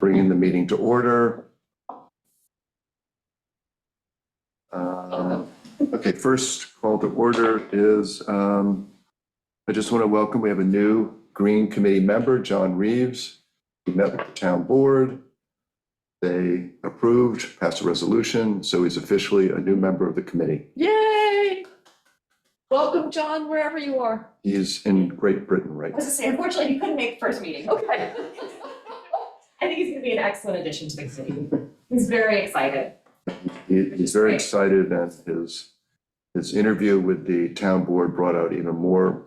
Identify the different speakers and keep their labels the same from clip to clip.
Speaker 1: bringing the meeting to order. Okay, first call to order is, I just want to welcome, we have a new Green Committee member, John Reeves. He met with the town board. They approved, passed a resolution, so he's officially a new member of the committee.
Speaker 2: Yay! Welcome, John, wherever you are.
Speaker 1: He's in Great Britain right
Speaker 3: I was
Speaker 1: now.
Speaker 3: gonna say, unfortunately, he couldn't make the first meeting.
Speaker 2: Okay.
Speaker 3: I think he's gonna be an excellent addition to the committee. He's very excited.
Speaker 1: He's very excited, and his interview with the town board brought out even more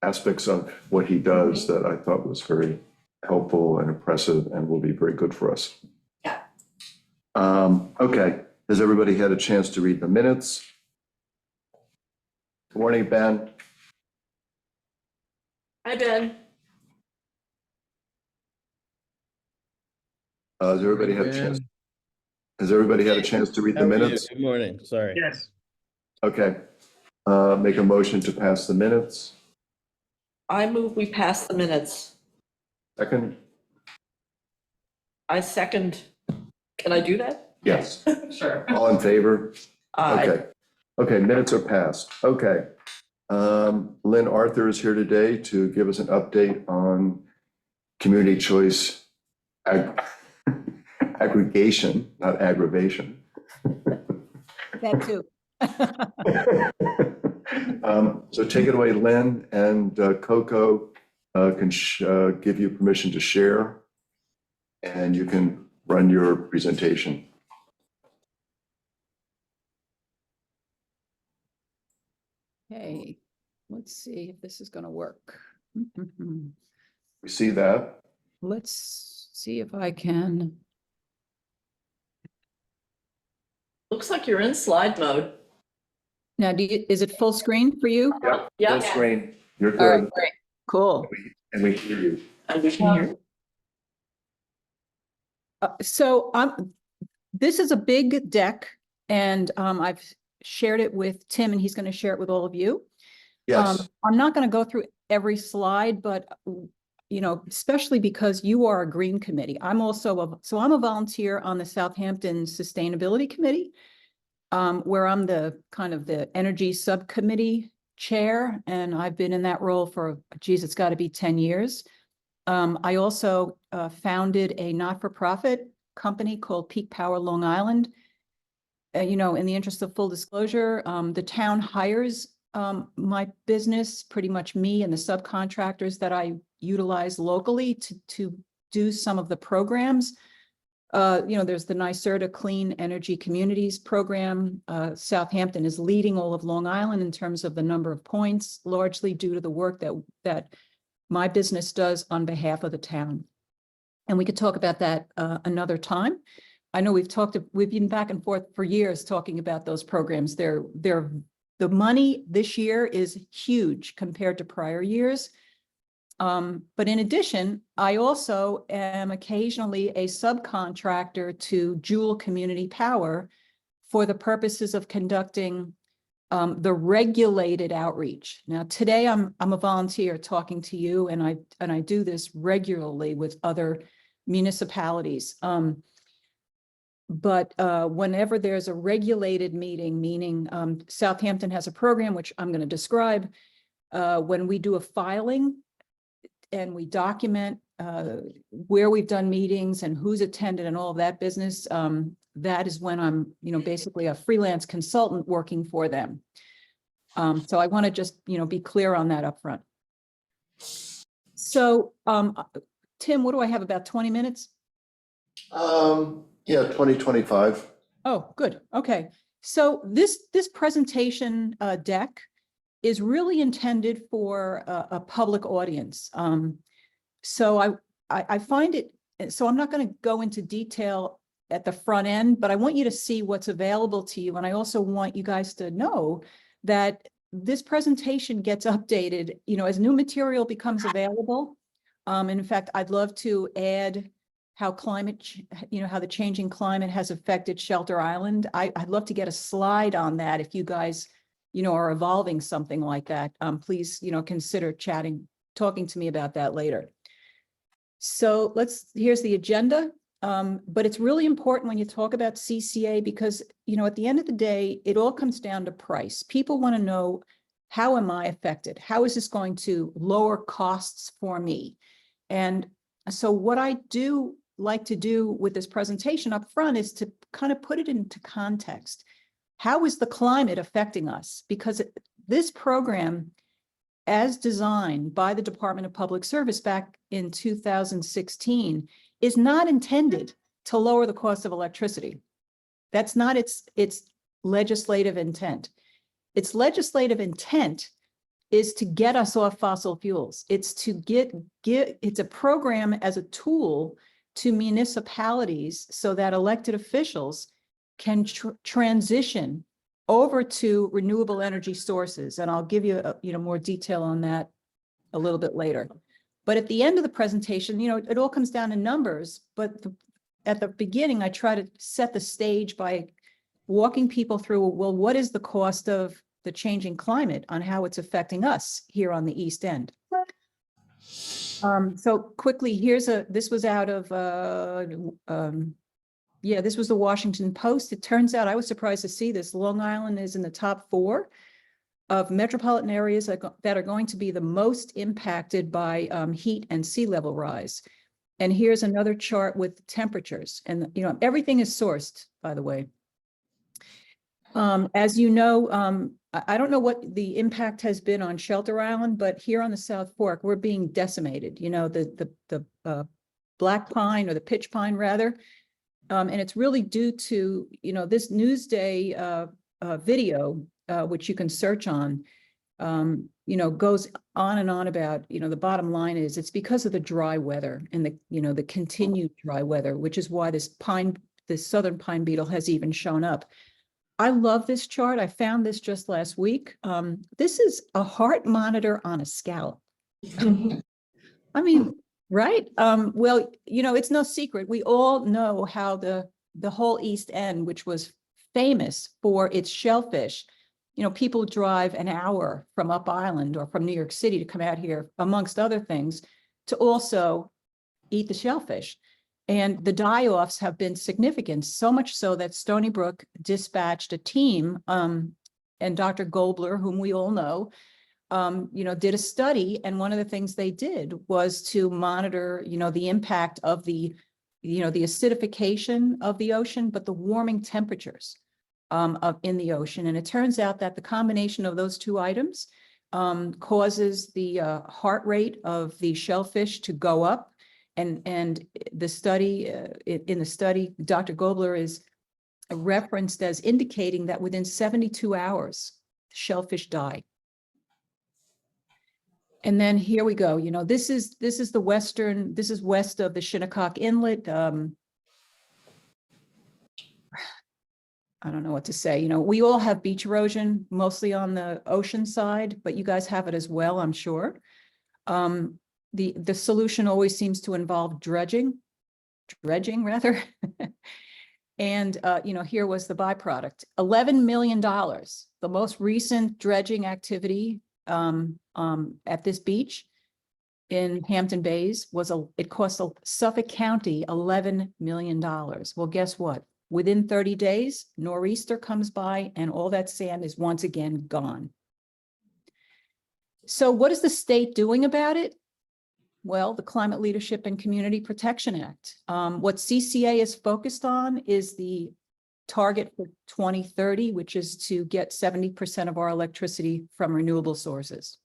Speaker 1: aspects of what he does that I thought was very helpful and impressive and will be very good for us.
Speaker 3: Yeah.
Speaker 1: Okay, has everybody had a chance to read the minutes? Good morning, Ben.
Speaker 2: Hi, Ben.
Speaker 1: Has everybody had a chance? Has everybody had a chance to read the
Speaker 4: How are you?
Speaker 1: minutes?
Speaker 4: Good morning, sorry.
Speaker 5: Yes.
Speaker 1: Okay, make a motion to pass the minutes.
Speaker 2: I move we pass the minutes.
Speaker 1: Second?
Speaker 2: I second. Can I do that?
Speaker 1: Yes.
Speaker 3: Sure.
Speaker 1: All in favor?
Speaker 2: Aye.
Speaker 1: Okay, okay, minutes are passed. Okay. Lynn Arthur is here today to give us an update on community choice aggregation, not aggravation.
Speaker 6: That too.
Speaker 1: So take it away, Lynn, and Coco can give you permission to share, and you can run your presentation.
Speaker 6: Okay, let's see if this is going to work.
Speaker 1: We see that.
Speaker 6: Let's see if I can.
Speaker 2: Looks like you're in slide mode.
Speaker 6: Now, is it full screen for you?
Speaker 1: Yep.
Speaker 2: Yeah.
Speaker 1: Full screen. You're
Speaker 6: All right,
Speaker 1: good,
Speaker 6: great, cool.
Speaker 1: and we hear you.
Speaker 2: And we can hear.
Speaker 6: This is a big deck, and I've shared it with Tim, and he's going to share it with all of you.
Speaker 1: Yes.
Speaker 6: I'm not going to go through every slide, but especially because you are a Green Committee. I'm also I'm a volunteer on the Southampton Sustainability Committee, where I'm the kind of the energy subcommittee chair, and I've been in that role for, geez, it's got to be 10 years. I also founded a not-for-profit company called Peak Power Long Island. In the interest of full disclosure, the town hires my business, pretty much me and the subcontractors that I utilize locally to do some of the programs. There's the NYSERDA Clean Energy Communities program. Southampton is leading all of Long Island in terms of the number of points, largely due to the work that my business does on behalf of the town. And we could talk about that another time. I know we've been back and forth for years talking about those programs. The money this year is huge compared to prior years. But in addition, I also am occasionally a subcontractor to Jewel Community Power for the purposes of conducting the regulated outreach. Now, today I'm a volunteer talking to you, and I do this regularly with other municipalities. But whenever there's a regulated meeting, meaning Southampton has a program, which I'm going to describe, when we do a filing and we document where we've done meetings and who's attended and all of that business, that is when I'm, basically a freelance consultant working for them. So I want to just, be clear on that up front. So, Tim, what do I have, about 20 minutes?
Speaker 1: Yeah, 2025.
Speaker 6: Oh, good. Okay. So this presentation deck is really intended for a public audience. So I find it, so I'm not going to go into detail at the front end, but I want you to see what's available to you. And I also want you guys to know that this presentation gets updated, as new material becomes available. And in fact, I'd love to add how how the changing climate has affected Shelter Island. I'd love to get a slide on that if you guys, are evolving something like that. Please, consider talking to me about that later. So here's the agenda. But it's really important when you talk about CCA because, you know, at the end of the day, it all comes down to price. People want to know, how am I affected? How is this going to lower costs for me? And so what I do like to do with this presentation up front is to kind of put it into context. How is the climate affecting us? Because this program, as designed by the Department of Public Service back in 2016, is not intended to lower the cost of electricity. That's not its legislative intent. Its legislative intent is to get us off fossil fuels. It's to it's a program as a tool to municipalities so that elected officials can transition over to renewable energy sources. And I'll give you, more detail on that a little bit later. But at the end of the presentation, it all comes down to numbers. But at the beginning, I try to set the stage by walking people through, well, what is the cost of the changing climate on how it's affecting us here on the East End? So quickly, this was out of, this was the Washington Post. It turns out, I was surprised to see this, Long Island is in the top 4 of metropolitan areas that are going to be the most impacted by heat and sea level rise. And here's another chart with temperatures. And, everything is sourced, by the way. As you know, I don't know what the impact has been on Shelter Island, but here on the South Fork, we're being decimated. The black pine, or the pitch pine rather. And it's really due to, this Newsday video, which you can search on, goes on and on about, the bottom line is it's because of the dry weather and the continued dry weather, which is why this southern pine beetle has even shown up. I love this chart. I found this just last week. This is a heart monitor on a scalp. I mean, right? Well, it's no secret. We all know how the whole East End, which was famous for its shellfish, people drive an hour from Up Island or from New York City to come out here, amongst other things, to also eat the shellfish. And the die-offs have been significant, so much so that Stony Brook dispatched a team, and Dr. Gobler, whom we all know, did a study. And one of the things they did was to monitor, the impact of the acidification of the ocean, but the warming temperatures in the ocean. And it turns out that the combination of those two items causes the heart rate of the shellfish to go up. And the study, in the study, Dr. Gobler is referenced as indicating that within 72 hours, shellfish die. And then here we go. This is west of the Shinnecock Inlet. I don't know what to say. We all have beach erosion, mostly on the ocean side, but you guys have it as well, I'm sure. The solution always seems to involve dredging rather. And, here was the byproduct, $11 million. The most recent dredging activity at this beach in Hampton Bays it cost Suffolk County $11 million. Well, guess what? Within 30 days, nor'easter comes by and all that sand is once again gone. So what is the state doing about it? Well, the Climate Leadership and Community Protection Act. What CCA is focused on is the target for 2030, which is to get 70% of our electricity from renewable sources.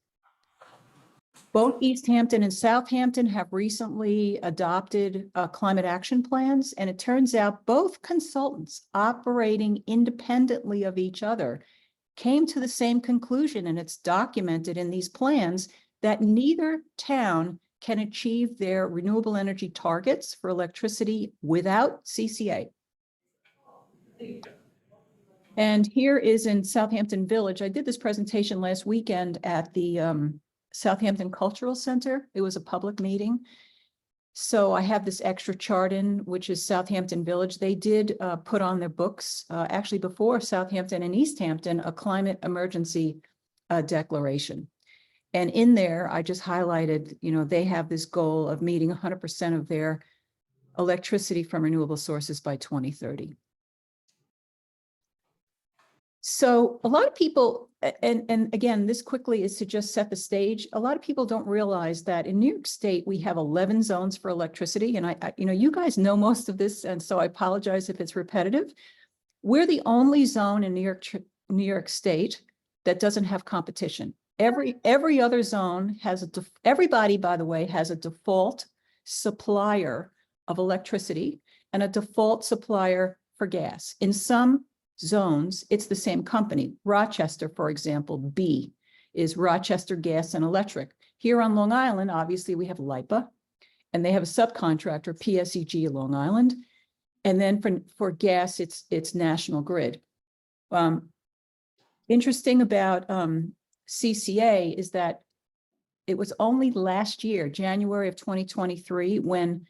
Speaker 6: Both East Hampton and Southampton have recently adopted climate action plans, and it turns out both consultants operating independently of each other came to the same conclusion, and it's documented in these plans that neither town can achieve their renewable energy targets for electricity without CCA. And here is in Southampton Village. I did this presentation last weekend at the Southampton Cultural Center. It was a public meeting. So I have this extra chart in, which is Southampton Village. They did put on their books, actually before Southampton and East Hampton, a climate emergency declaration. And in there, I just highlighted, they have this goal of meeting 100% of their electricity from renewable sources by 2030. So a lot of people, and again, this quickly is to just set the stage. A lot of people don't realize that in New York State, we have 11 zones for electricity. And you guys know most of this, and so I apologize if it's repetitive. We're the only zone in New York State that doesn't have competition. Every other zone has everybody, by the way, has a default supplier of electricity and a default supplier for gas. In some zones, it's the same company. Rochester, for example, B is Rochester Gas and Electric. Here on Long Island, obviously, we have LIPA, and they have a subcontractor, PSEG Long Island. And then for gas, it's National Grid. Interesting about CCA is that it was only last year, January of 2023, when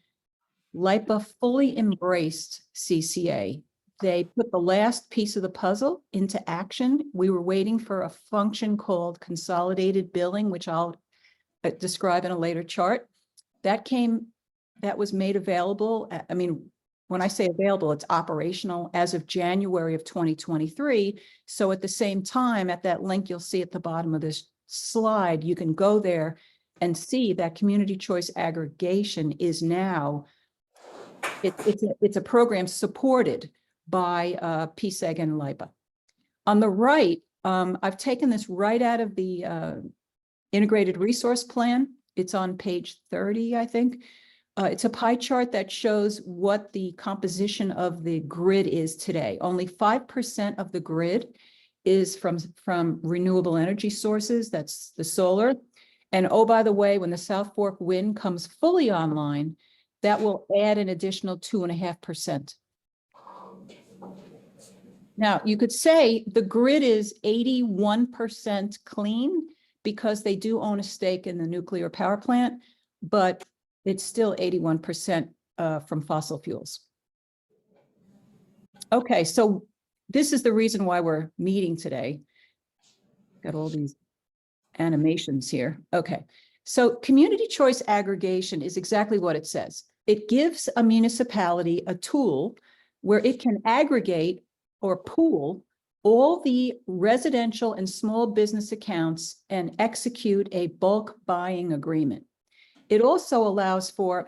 Speaker 6: LIPA fully embraced CCA. They put the last piece of the puzzle into action. We were waiting for a function called consolidated billing, which I'll describe in a later chart. That was made available. I mean, when I say available, it's operational as of January of 2023. So at the same time, at that link you'll see at the bottom of this slide, you can go there and see that community choice aggregation is now, it's a program supported by PSEG and LIPA. On the right, I've taken this right out of the integrated resource plan. It's on page 30, I think. It's a pie chart that shows what the composition of the grid is today. Only 5% of the grid is from renewable energy sources. That's the solar. And oh, by the way, when the South Fork wind comes fully online, that will add an additional 2.5%. Now, you could say the grid is 81% clean because they do own a stake in the nuclear power plant, but it's still 81% from fossil fuels. Okay, so this is the reason why we're meeting today. Got all these animations here. Okay, so community choice aggregation is exactly what it says. It gives a municipality a tool where it can aggregate or pool all the residential and small business accounts and execute a bulk buying agreement. It also allows for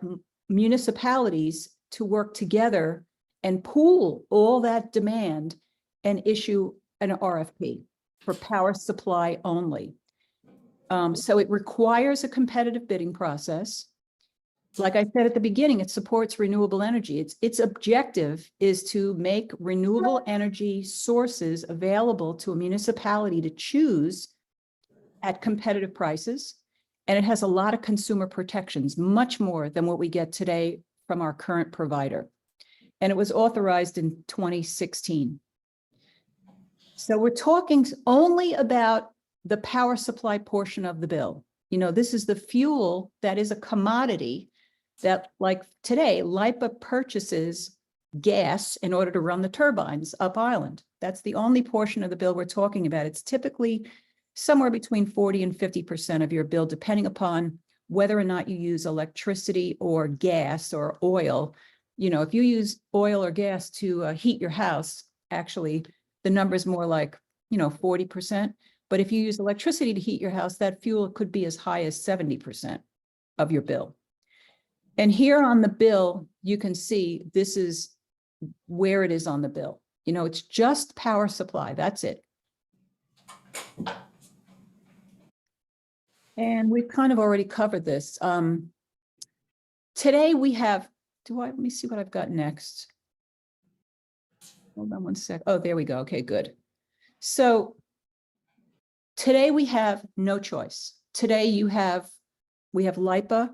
Speaker 6: municipalities to work together and pool all that demand and issue an RFP for power supply only. So it requires a competitive bidding process. Like I said at the beginning, it supports renewable energy. Its objective is to make renewable energy sources available to a municipality to choose at competitive prices. And it has a lot of consumer protections, much more than what we get today from our current provider. And it was authorized in 2016. So we're talking only about the power supply portion of the bill. This is the fuel that is a commodity that, like today, LIPA purchases gas in order to run the turbines up island. That's the only portion of the bill we're talking about. It's typically somewhere between 40 and 50% of your bill, depending upon whether or not you use electricity or gas or oil. If you use oil or gas to heat your house, actually, the number is more like, 40%. But if you use electricity to heat your house, that fuel could be as high as 70% of your bill. And here on the bill, you can see this is where it is on the bill. It's just power supply. That's it. And we've kind of already covered this. Today we have, let me see what I've got next. Hold on one sec. Oh, there we go. Okay, good. So today we have no choice. Today we have LIPA,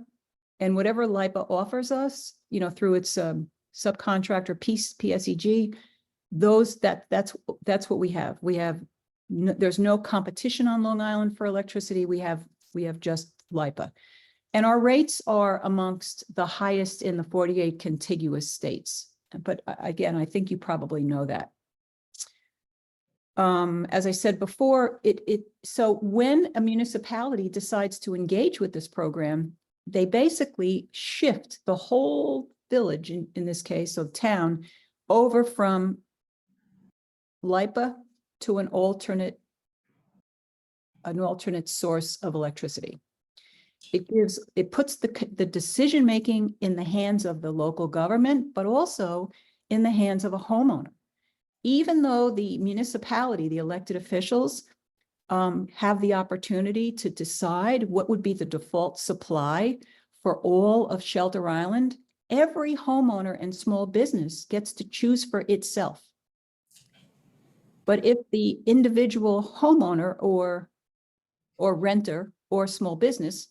Speaker 6: and whatever LIPA offers us, through its subcontractor PSEG, that's what we have. There's no competition on Long Island for electricity. We have just LIPA. And our rates are amongst the highest in the 48 contiguous states. But again, I think you probably know that. As I said before, so when a municipality decides to engage with this program, they basically shift the whole village, in this case, of town, over from LIPA to an alternate source of electricity. It puts the decision-making in the hands of the local government, but also in the hands of a homeowner. Even though the municipality, the elected officials, have the opportunity to decide what would be the default supply for all of Shelter Island, every homeowner and small business gets to choose for itself. But if the individual homeowner or renter or small business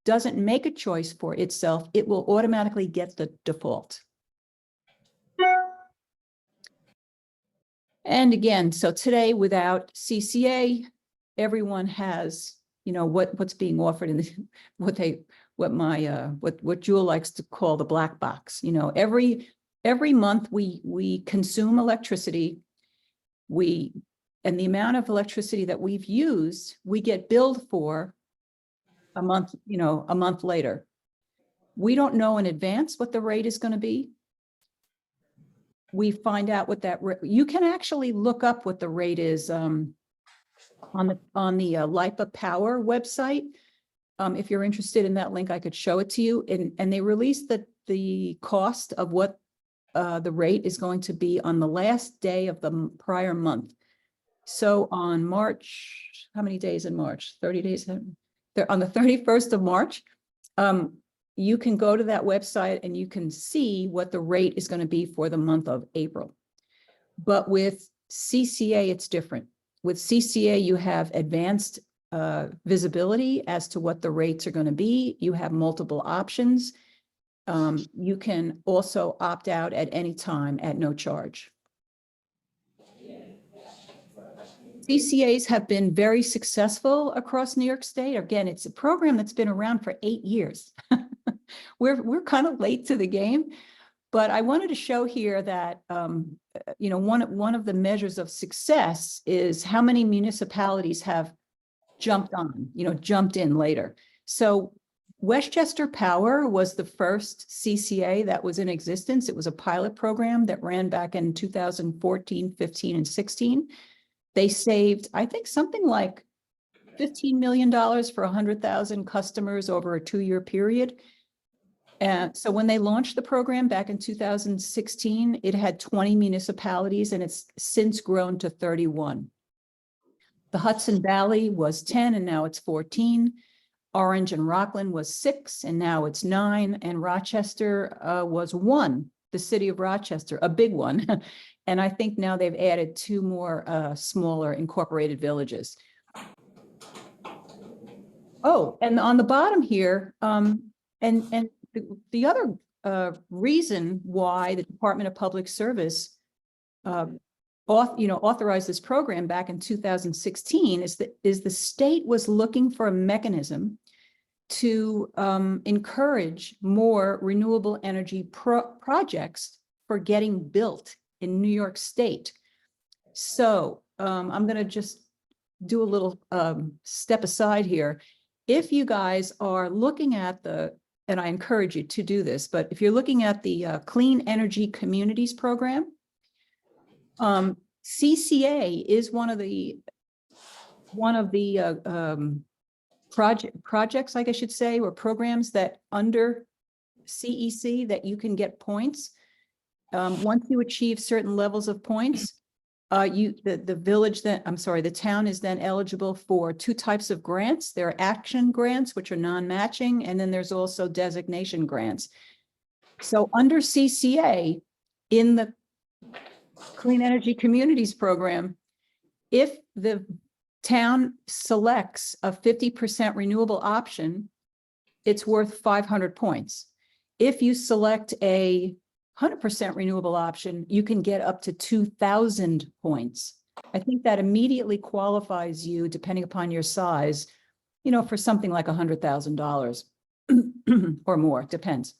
Speaker 6: doesn't make a choice for itself, it will automatically get the default. And again, so today without CCA, everyone has, what's being offered in the, what Jewel likes to call the black box. Every month we consume electricity. And the amount of electricity that we've used, we get billed for a month later. We don't know in advance what the rate is going to be. We find out what you can actually look up what the rate is on the LIPA Power website. If you're interested in that link, I could show it to you. And they released the cost of what the rate is going to be on the last day of the prior month. So on March, how many days in March? 30 days. They're on the 31st of March. You can go to that website and you can see what the rate is going to be for the month of April. But with CCA, it's different. With CCA, you have advanced visibility as to what the rates are going to be. You have multiple options. You can also opt out at any time at no charge. CCAs have been very successful across New York State. Again, it's a program that's been around for 8 years. We're kind of late to the game, but I wanted to show here that one of the measures of success is how many municipalities have jumped in later. So Westchester Power was the first CCA that was in existence. It was a pilot program that ran back in 2014, 15, and 16. They saved, I think, something like $15 million for 100,000 customers over a 2-year period. And so when they launched the program back in 2016, it had 20 municipalities and it's since grown to 31. The Hudson Valley was 10 and now it's 14. Orange and Rockland was 6 and now it's 9. And Rochester was 1, the city of Rochester, a big one. And I think now they've added 2 more smaller incorporated villages. Oh, and on the bottom here, and the other reason why the Department of Public Service authorized this program back in 2016 is the state was looking for a mechanism to encourage more renewable energy projects for getting built in New York State. So I'm going to just do a little step aside here. If you guys are looking at and I encourage you to do this, but if you're looking at the Clean Energy Communities Program, CCA is one of the projects, like I should say, or programs that under CEC that you can get points. Once you achieve certain levels of points, the town is then eligible for 2 types of grants. There are action grants, which are non-matching, and then there's also designation grants. So under CCA, in the Clean Energy Communities Program, if the town selects a 50% renewable option, it's worth 500 points. If you select a 100% renewable option, you can get up to 2,000 points. I think that immediately qualifies you, depending upon your size, for something like $100,000 or more. Depends.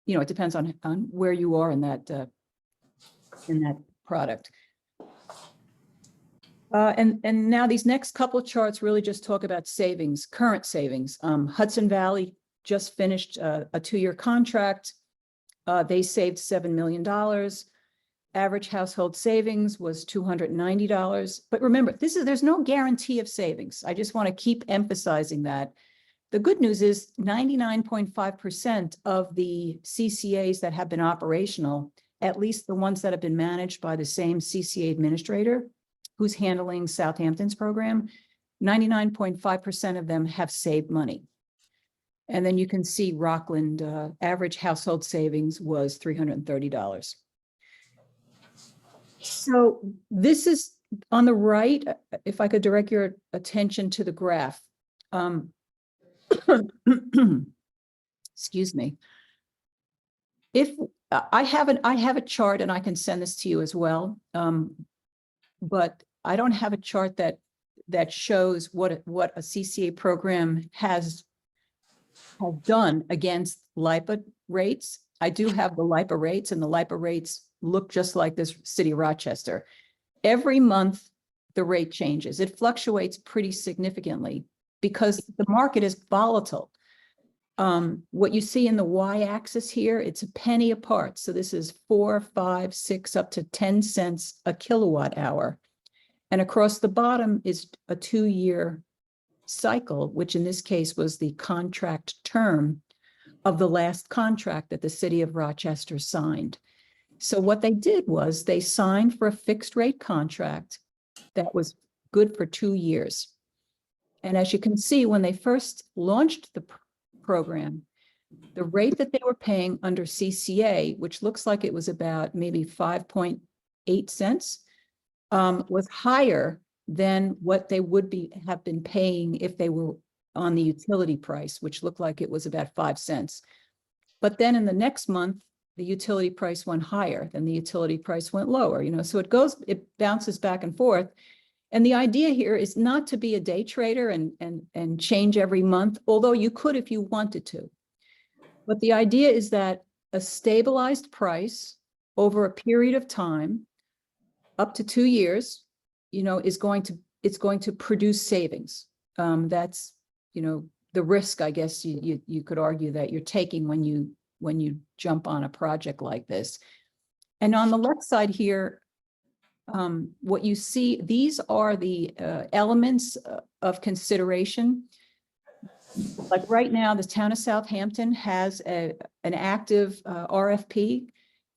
Speaker 6: It depends on where you are in that product. And now these next couple charts really just talk about savings, current savings. Hudson Valley just finished a 2-year contract. They saved $7 million. Average household savings was $290. But remember, there's no guarantee of savings. I just want to keep emphasizing that. The good news is 99.5% of the CCAs that have been operational, at least the ones that have been managed by the same CCA administrator who's handling Southampton's program, 99.5% of them have saved money. And then you can see Rockland, average household savings was $330. So this is on the right, if I could direct your attention to the graph. Excuse me. If I have a chart and I can send this to you as well. But I don't have a chart that shows what a CCA program has done against LIPA rates. I do have the LIPA rates, and the LIPA rates look just like this city of Rochester. Every month, the rate changes. It fluctuates pretty significantly because the market is volatile. What you see in the y-axis here, it's a penny apart. So this is 4, 5, 6, up to 10 cents a kilowatt hour. And across the bottom is a 2-year cycle, which in this case was the contract term of the last contract that the city of Rochester signed. So what they did was they signed for a fixed rate contract that was good for 2 years. And as you can see, when they first launched the program, the rate that they were paying under CCA, which looks like it was about maybe 5.8 cents, was higher than what they would have been paying if they were on the utility price, which looked like it was about 5 cents. But then in the next month, the utility price went higher, then the utility price went lower, so it bounces back and forth. And the idea here is not to be a day trader and change every month, although you could if you wanted to. But the idea is that a stabilized price over a period of time, up to 2 years, it's going to produce savings. That's, the risk, I guess you could argue that you're taking when you jump on a project like this. And on the left side here, what you see, these are the elements of consideration. Like right now, the town of Southampton has an active RFP.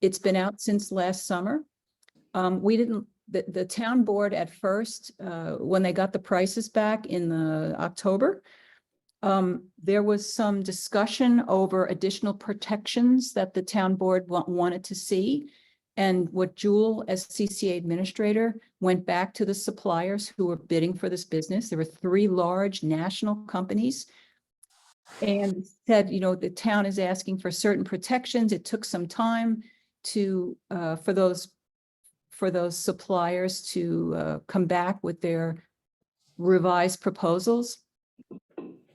Speaker 6: It's been out since last summer. The town board at first, when they got the prices back in October, there was some discussion over additional protections that the town board wanted to see. And what Jewel, as CCA administrator, went back to the suppliers who were bidding for this business. There were 3 large national companies, and said, the town is asking for certain protections. It took some time for those suppliers to come back with their revised proposals.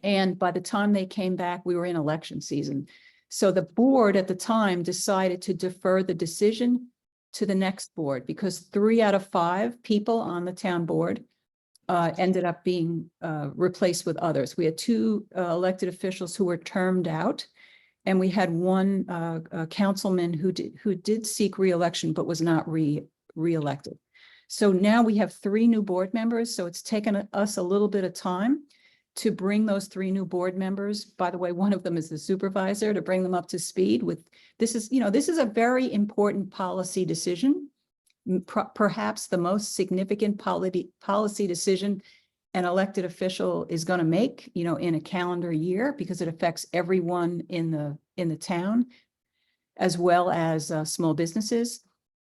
Speaker 6: And by the time they came back, we were in election season. So the board at the time decided to defer the decision to the next board, because 3 out of 5 people on the town board ended up being replaced with others. We had 2 elected officials who were termed out, and we had 1 councilman who did seek re-election but was not re-elected. So now we have 3 new board members. So it's taken us a little bit of time to bring those 3 new board members. By the way, one of them is the supervisor, to bring them up to speed with this is a very important policy decision, perhaps the most significant policy decision an elected official is going to make, in a calendar year, because it affects everyone in the town, as well as small businesses.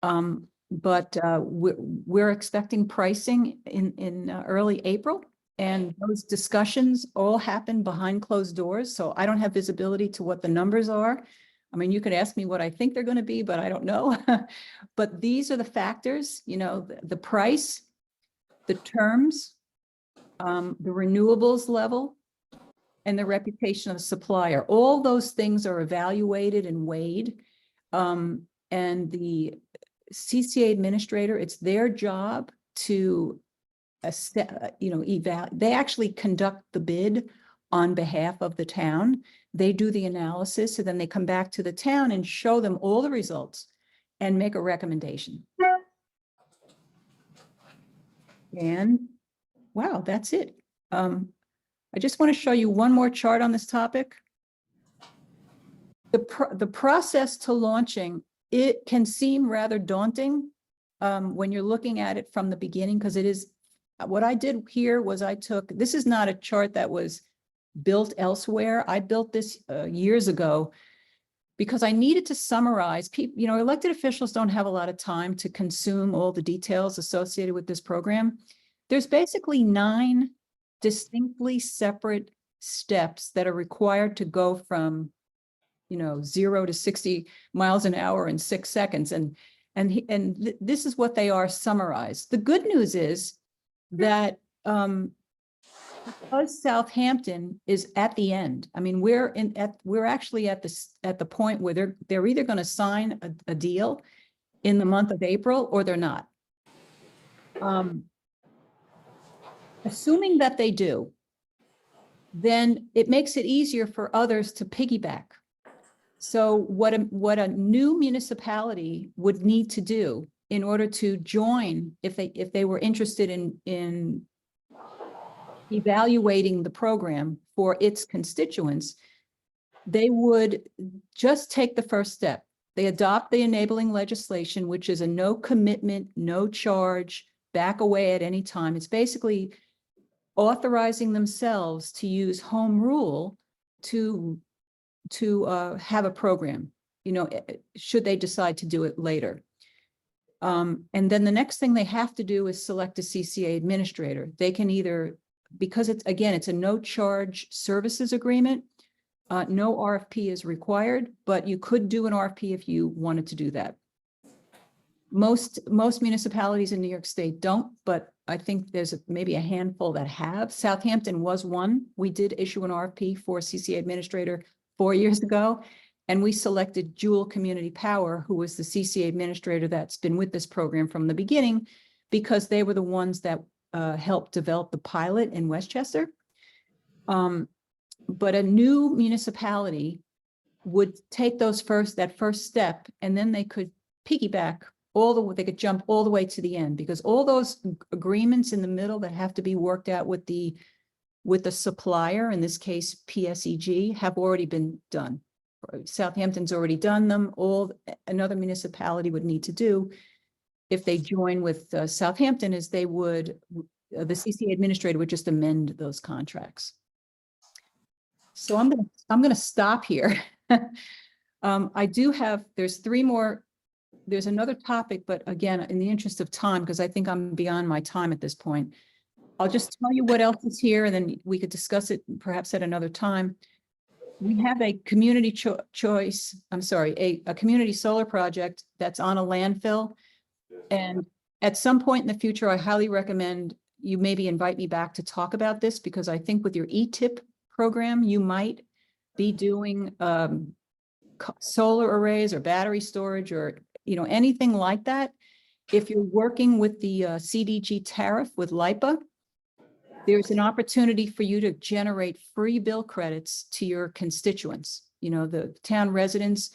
Speaker 6: But we're expecting pricing in early April. And those discussions all happen behind closed doors. So I don't have visibility to what the numbers are. I mean, you could ask me what I think they're going to be, but I don't know. But these are the factors, the price, the terms, the renewables level, and the reputation of the supplier. All those things are evaluated and weighed. And the CCA administrator, it's their job to they actually conduct the bid on behalf of the town. They do the analysis, and then they come back to the town and show them all the results and make a recommendation. And wow, that's it. I just want to show you one more chart on this topic. The process to launching, it can seem rather daunting when you're looking at it from the beginning, because it is, what I did here was this is not a chart that was built elsewhere. I built this years ago because I needed to summarize. People, elected officials don't have a lot of time to consume all the details associated with this program. There's basically 9 distinctly separate steps that are required to go from 0 to 60 miles an hour in 6 seconds. And this is what they are summarized. The good news is that because Southampton is at the end, I mean, we're actually at the point where they're either going to sign a deal in the month of April or they're not. Assuming that they do, then it makes it easier for others to piggyback. So what a new municipality would need to do in order to join, if they were interested in evaluating the program for its constituents, they would just take the first step. They adopt the enabling legislation, which is a no commitment, no charge, back away at any time. It's basically authorizing themselves to use home rule to have a program, should they decide to do it later. And then the next thing they have to do is select a CCA administrator. They can either, because it's a no charge services agreement, no RFP is required, but you could do an RFP if you wanted to do that. Most municipalities in New York State don't, but I think there's maybe a handful that have. Southampton was one. We did issue an RFP for CCA administrator 4 years ago, and we selected Jewel Community Power, who was the CCA administrator that's been with this program from the beginning, because they were the ones that helped develop the pilot in Westchester. But a new municipality would take that first step, and then they could piggyback they could jump all the way to the end, because all those agreements in the middle that have to be worked out with the supplier, in this case, PSEG, have already been done. Southampton's already done them. All another municipality would need to do if they join with Southampton is the CCA administrator would just amend those contracts. So I'm going to stop here. There's 3 more. There's another topic, but again, in the interest of time, because I think I'm beyond my time at this point, I'll just tell you what else is here, and then we could discuss it perhaps at another time. We have a community a community solar project that's on a landfill. And at some point in the future, I highly recommend you maybe invite me back to talk about this, because I think with your ETIP program, you might be doing solar arrays or battery storage or anything like that. If you're working with the CDG tariff with LIPA, there's an opportunity for you to generate free bill credits to your constituents. The town residents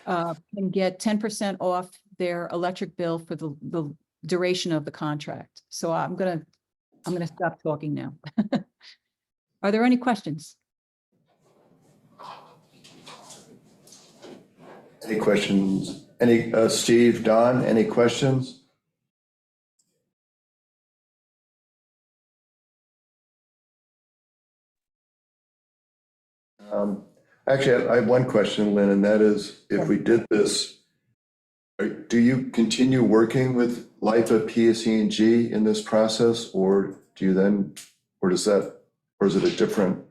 Speaker 6: can get 10% off their electric bill for the duration of the contract. So I'm gonna stop talking now. Are there any questions?
Speaker 1: Any questions? Steve, Don, any questions? Actually, I have one question, Lynn, and that is, if we did this, do you continue working with LIPA, PSE&G in this process, or is it a different?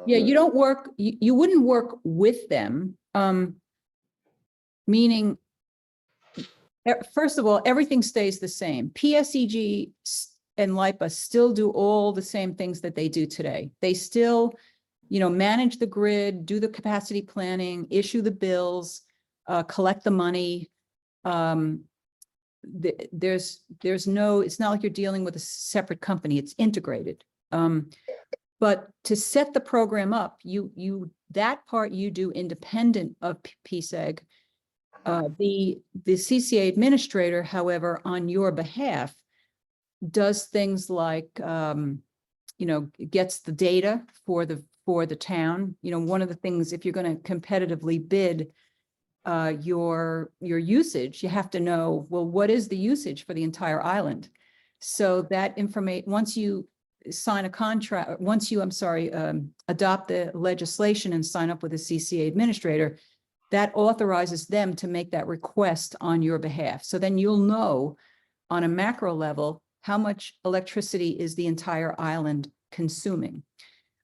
Speaker 6: Yeah, you don't work, you wouldn't work with them, meaning, first of all, everything stays the same. PSEG and LIPA still do all the same things that they do today. They still, manage the grid, do the capacity planning, issue the bills, collect the money. there's no, it's not like you're dealing with a separate company, it's integrated. But to set the program up, that part you do independent of PSEG. The CCA administrator, however, on your behalf, does things like, gets the data for the town. One of the things, if you're going to competitively bid your usage, you have to know, well, what is the usage for the entire island? So that information, once you sign a contract, once you, adopt the legislation and sign up with a CCA administrator, that authorizes them to make that request on your behalf. So then you'll know on a macro level how much electricity is the entire island consuming.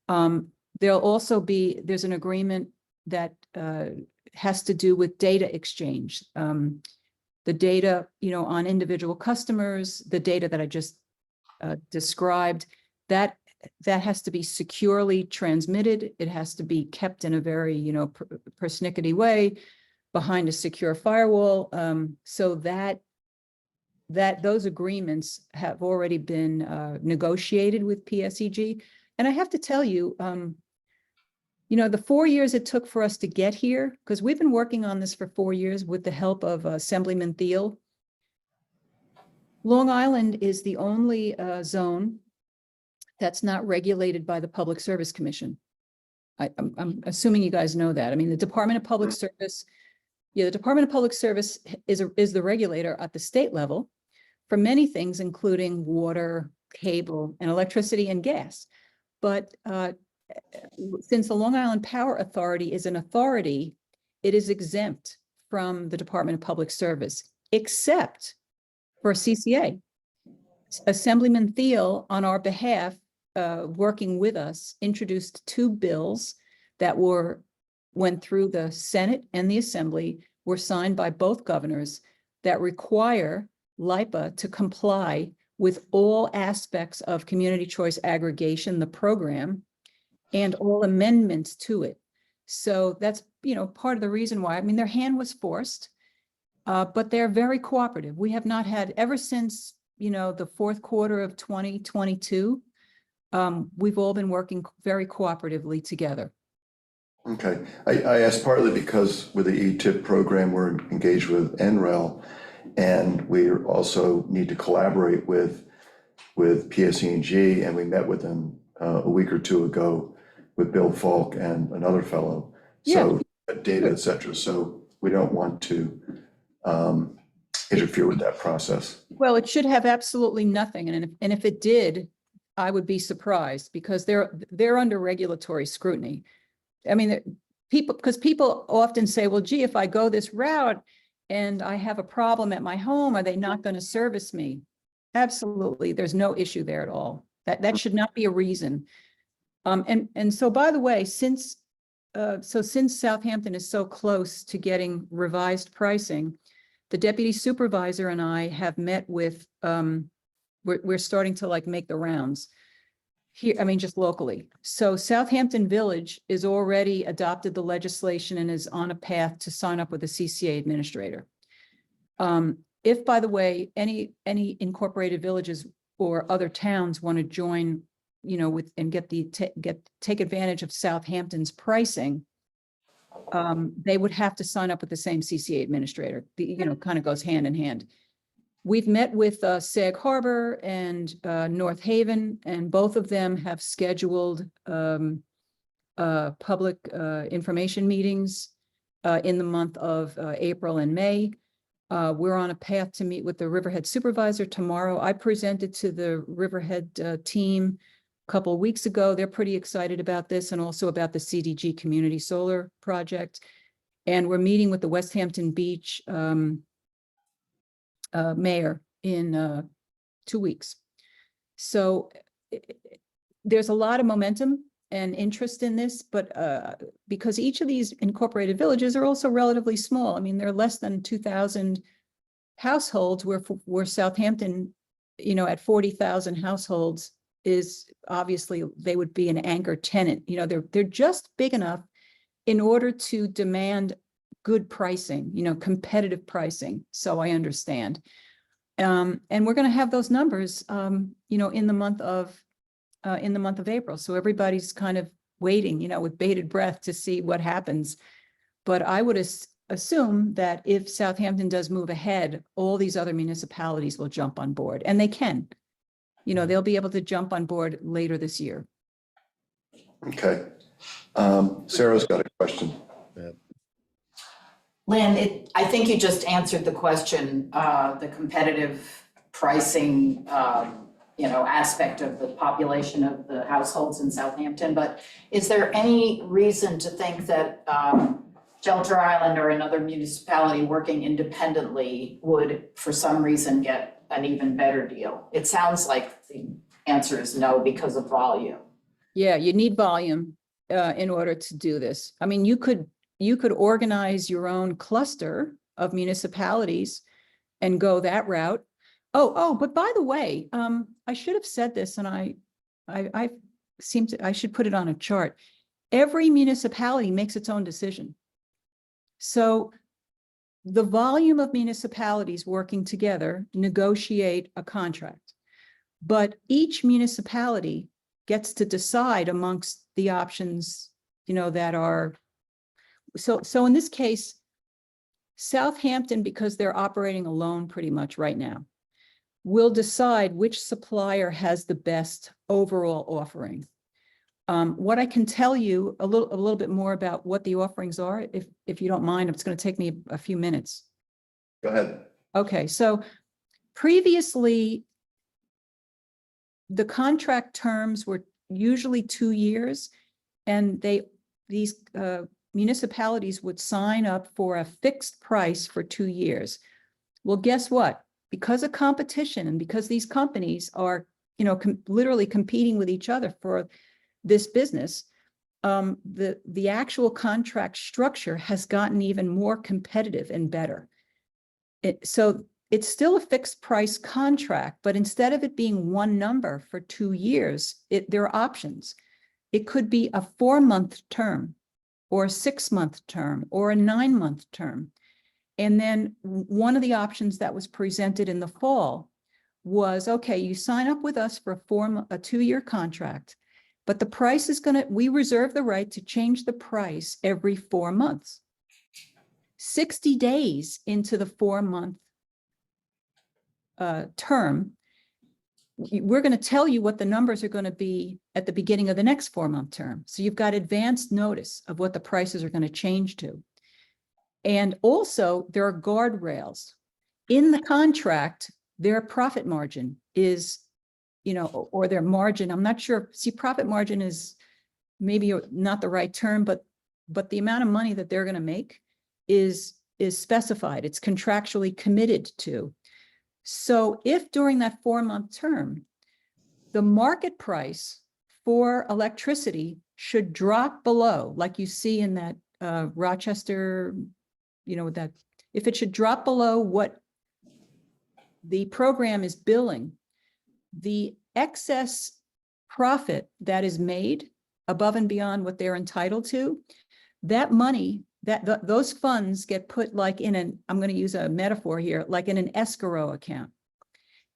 Speaker 6: There'll also be, there's an agreement that has to do with data exchange. The data, on individual customers, the data that I just described, that has to be securely transmitted. It has to be kept in a very, persnickety way behind a secure firewall. So that those agreements have already been negotiated with PSEG. And I have to tell you, the 4 years it took for us to get here, because we've been working on this for 4 years with the help of Assemblyman Thiel. Long Island is the only zone that's not regulated by the Public Service Commission. I'm assuming you guys know that. I mean, the Department of Public Service, the Department of Public Service is the regulator at the state level for many things, including water, cable, and electricity and gas. But since the Long Island Power Authority is an authority, it is exempt from the Department of Public Service, except for CCA. Assemblyman Thiel, on our behalf, working with us, introduced 2 bills that went through the Senate and the Assembly, were signed by both governors, that require LIPA to comply with all aspects of community choice aggregation, the program, and all amendments to it. So that's, part of the reason why. I mean, their hand was forced, but they're very cooperative. We have not had, ever since, the fourth quarter of 2022, we've all been working very cooperatively together.
Speaker 1: Okay, I asked partly because with the ETIP program, we're engaged with NREL, and we also need to collaborate with PSE&G, and we met with them a week or 2 ago with Bill Falk and another fellow. So data, et cetera. So we don't want to interfere with that process.
Speaker 6: Well, it should have absolutely nothing. And if it did, I would be surprised, because they're under regulatory scrutiny. I mean, people often say, well, gee, if I go this route and I have a problem at my home, are they not going to service me? Absolutely. There's no issue there at all. That should not be a reason. And so, by the way, since Southampton is so close to getting revised pricing, the deputy supervisor and I have met with, we're starting to make the rounds here, I mean, just locally. So Southampton Village is already adopted the legislation and is on a path to sign up with a CCA administrator. If, by the way, any incorporated villages or other towns want to join, with and take advantage of Southampton's pricing, they would have to sign up with the same CCA administrator. Kind of goes hand in hand. We've met with Sag Harbor and North Haven, and both of them have scheduled public information meetings in the month of April and May. We're on a path to meet with the Riverhead supervisor tomorrow. I presented to the Riverhead team a couple of weeks ago. They're pretty excited about this, and also about the CDG Community Solar Project. And we're meeting with the West Hampton Beach mayor in 2 weeks. So there's a lot of momentum and interest in this, but because each of these incorporated villages are also relatively small. I mean, they're less than 2,000 households, where Southampton, at 40,000 households, is obviously, they would be an anchor tenant. They're just big enough in order to demand good pricing, competitive pricing. So I understand. And we're going to have those numbers, you know, in the month of April. So everybody's kind of waiting, you know, with bated breath to see what happens. But I would assume that if Southampton does move ahead, all these other municipalities will jump on board, and they can. You know, they'll be able to jump on board later this year.
Speaker 1: Okay. Sarah's got a question.
Speaker 4: Lynn, I think you just answered the question, the competitive pricing, you know, aspect of the population of the households in Southampton. But is there any reason to think that Shelter Island or another municipality working independently would, for some reason, get an even better deal? It sounds like the answer is no because of volume.
Speaker 6: Yeah, you need volume in order to do this. I mean, you could organize your own cluster of municipalities and go that route. Oh, but by the way, I should have said this, and I should put it on a chart. Every municipality makes its own decision. So the volume of municipalities working together negotiate a contract, but each municipality gets to decide amongst the options, you know, that are, so in this case, Southampton, because they're operating alone pretty much right now, will decide which supplier has the best overall offering. What I can tell you a little bit more about what the offerings are, if you don't mind, it's going to take me a few minutes.
Speaker 1: Go ahead.
Speaker 6: Okay, so previously, the contract terms were usually 2 years, and these municipalities would sign up for a fixed price for 2 years. Well, guess what? Because of competition and because these companies are, you know, literally competing with each other for this business, the actual contract structure has gotten even more competitive and better. So it's still a fixed price contract, but instead of it being one number for 2 years, there are options. It could be a 4-month term, or a 6-month term, or a 9-month term. And then one of the options that was presented in the fall was, okay, you sign up with us for a 2-year contract, but the price is we reserve the right to change the price every 4 months. 60 days into the 4-month term, we're going to tell you what the numbers are going to be at the beginning of the next 4-month term. So you've got advanced notice of what the prices are going to change to. And also there are guardrails in the contract. Their profit margin is, you know, or their margin, I'm not sure. See, profit margin is maybe not the right term, but the amount of money that they're going to make is specified. It's contractually committed to. So if during that 4-month term, the market price for electricity should drop below, like you see in that Rochester, you know, that if it should drop below what the program is billing, the excess profit that is made above and beyond what they're entitled to, that money, those funds get put like in an, I'm going to use a metaphor here, like in an escrow account.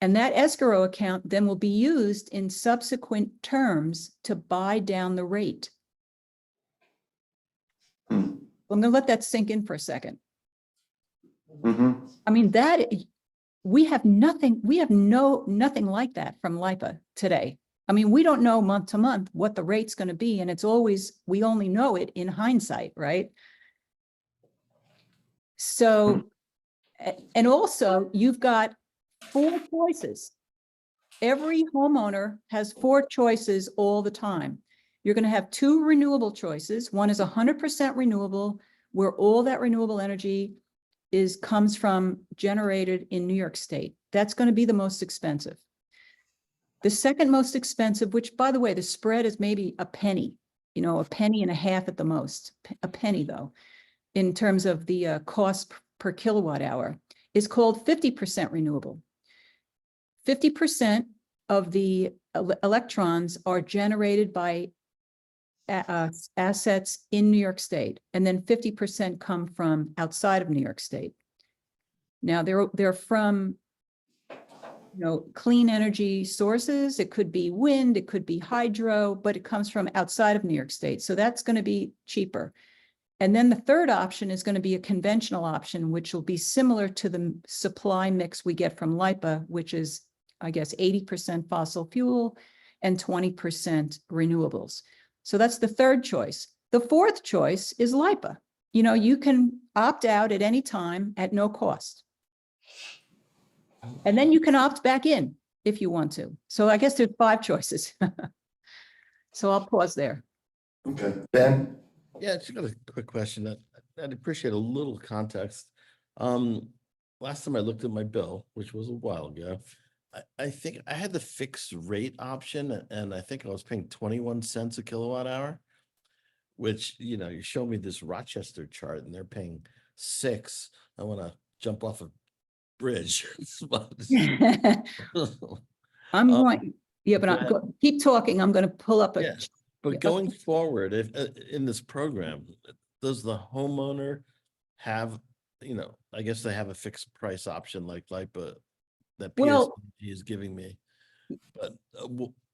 Speaker 6: And that escrow account then will be used in subsequent terms to buy down the rate. I'm going to let that sink in for a second.
Speaker 1: Mm-hmm.
Speaker 6: I mean, we have nothing like that from LIPA today. I mean, we don't know month to month what the rate's going to be, and it's always, we only know it in hindsight, right? So, and also you've got 4 choices. Every homeowner has 4 choices all the time. You're going to have 2 renewable choices. One is 100% renewable, where all that renewable energy comes from generated in New York State. That's going to be the most expensive. The second most expensive, which by the way, the spread is maybe a penny, you know, a penny and a half at the most, a penny though, in terms of the cost per kilowatt hour, is called 50% renewable. 50% of the electrons are generated by assets in New York State, and then 50% come from outside of New York State. Now they're from clean energy sources. It could be wind, it could be hydro, but it comes from outside of New York State. So that's going to be cheaper. And then the third option is going to be a conventional option, which will be similar to the supply mix we get from LIPA, which is, I guess, 80% fossil fuel and 20% renewables. So that's the third choice. The fourth choice is LIPA. You can opt out at any time at no cost. And then you can opt back in if you want to. So I guess there's 5 choices. So I'll pause there.
Speaker 1: Okay, Ben?
Speaker 5: Yeah, just got a quick question. I'd appreciate a little context. Last time I looked at my bill, which was a while ago, I think I had the fixed rate option, and I think I was paying 21 cents a kilowatt hour, which, you showed me this Rochester chart and they're paying 6. I want to jump off a bridge.
Speaker 6: I'm
Speaker 5: Um,
Speaker 6: going, yeah, but
Speaker 5: go
Speaker 6: keep talking. I'm going to pull up
Speaker 5: Yeah.
Speaker 6: a,
Speaker 5: But
Speaker 6: Yeah,
Speaker 5: going forward, if in this program, does the homeowner have, I guess they have a fixed price option like LIPA that
Speaker 6: Well-
Speaker 5: PSG is giving me. But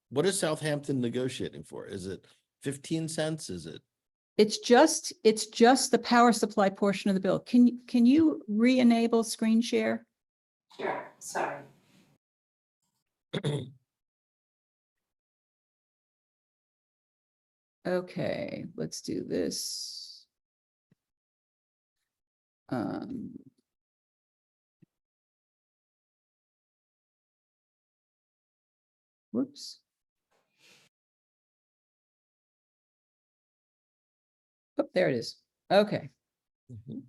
Speaker 5: what is Southampton negotiating for? Is it 15 cents? Is it?
Speaker 6: it's just the power supply portion of the bill. Can you re-enable screen share?
Speaker 3: Sure, sorry.
Speaker 6: Okay, let's do this. Whoops. Oh, there it is. Okay,
Speaker 5: Mhm.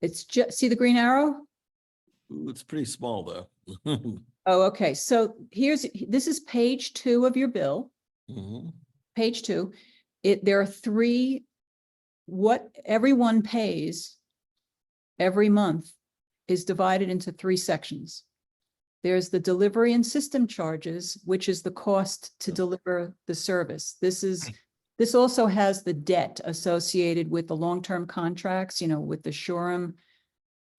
Speaker 6: it's just, see the green arrow?
Speaker 5: Ooh, it's pretty small though.
Speaker 6: Oh, okay, so this is page 2 of your bill,
Speaker 5: Mhm.
Speaker 6: page 2. There are 3, what everyone pays every month is divided into 3 sections. There's the delivery and system charges, which is the cost to deliver the service. This also has the debt associated with the long-term contracts, with the Shoreham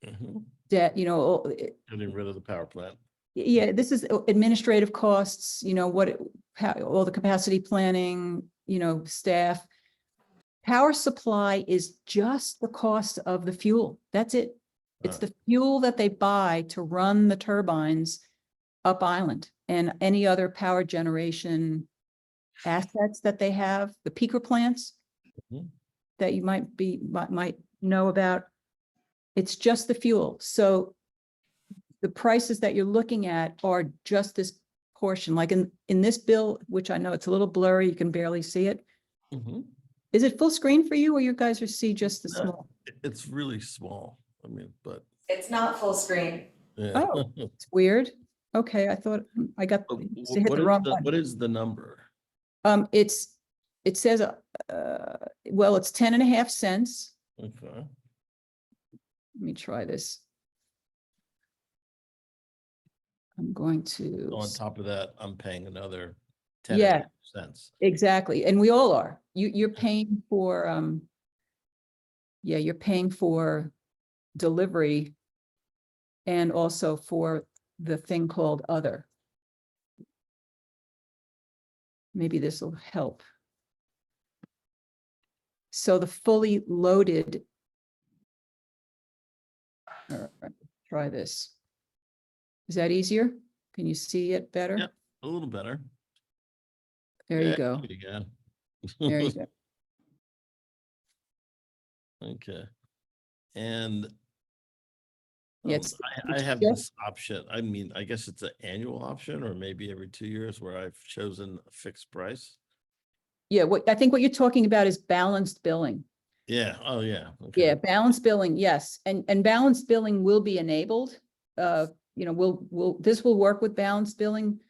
Speaker 5: Mhm.
Speaker 6: debt,
Speaker 5: Getting rid of the power plant.
Speaker 6: yeah, this is administrative costs, all the capacity planning, staff. Power supply is just the cost of the fuel. That's it. It's the fuel that they buy to run the turbines up island and any other power generation assets that they have, the peaker plants
Speaker 5: Mhm.
Speaker 6: that you might know about. It's just the fuel. So the prices that you're looking at are just this portion, like in this bill, which I know it's a little blurry, you can barely see it.
Speaker 5: Mhm.
Speaker 6: Is it full screen for you or you guys see just the
Speaker 5: No.
Speaker 6: small?
Speaker 5: It's really small. I mean, but.
Speaker 3: It's not full screen.
Speaker 5: Yeah.
Speaker 6: Oh. It's weird. Okay, I thought I got
Speaker 5: But
Speaker 6: hit
Speaker 5: What
Speaker 6: the
Speaker 5: is
Speaker 6: wrong
Speaker 5: the,
Speaker 6: one.
Speaker 5: what is the number?
Speaker 6: It says, well, it's 10.5 cents.
Speaker 5: Okay.
Speaker 6: Let me try this. I'm going to.
Speaker 5: On top of that, I'm paying another
Speaker 6: Yeah.
Speaker 5: 10 cents.
Speaker 6: Exactly. And we all are. You're paying for, yeah, you're paying for delivery and also for the thing called other. Maybe this will help. So the fully loaded. All right, try this. Is that easier? Can you see it better?
Speaker 5: Yep. A little better.
Speaker 6: There you go.
Speaker 5: There you go.
Speaker 6: There you go.
Speaker 5: Okay. And
Speaker 6: Yeah, it's-
Speaker 5: I
Speaker 6: it's
Speaker 5: have
Speaker 6: just-
Speaker 5: this option. I mean, I guess it's an annual option or maybe every 2 years where I've chosen a fixed price.
Speaker 6: Yeah, I think what you're talking about is balanced billing.
Speaker 5: Yeah. Oh, yeah. Okay.
Speaker 6: Yeah, balanced billing, yes. And balanced billing will be enabled. This will work with balanced billing.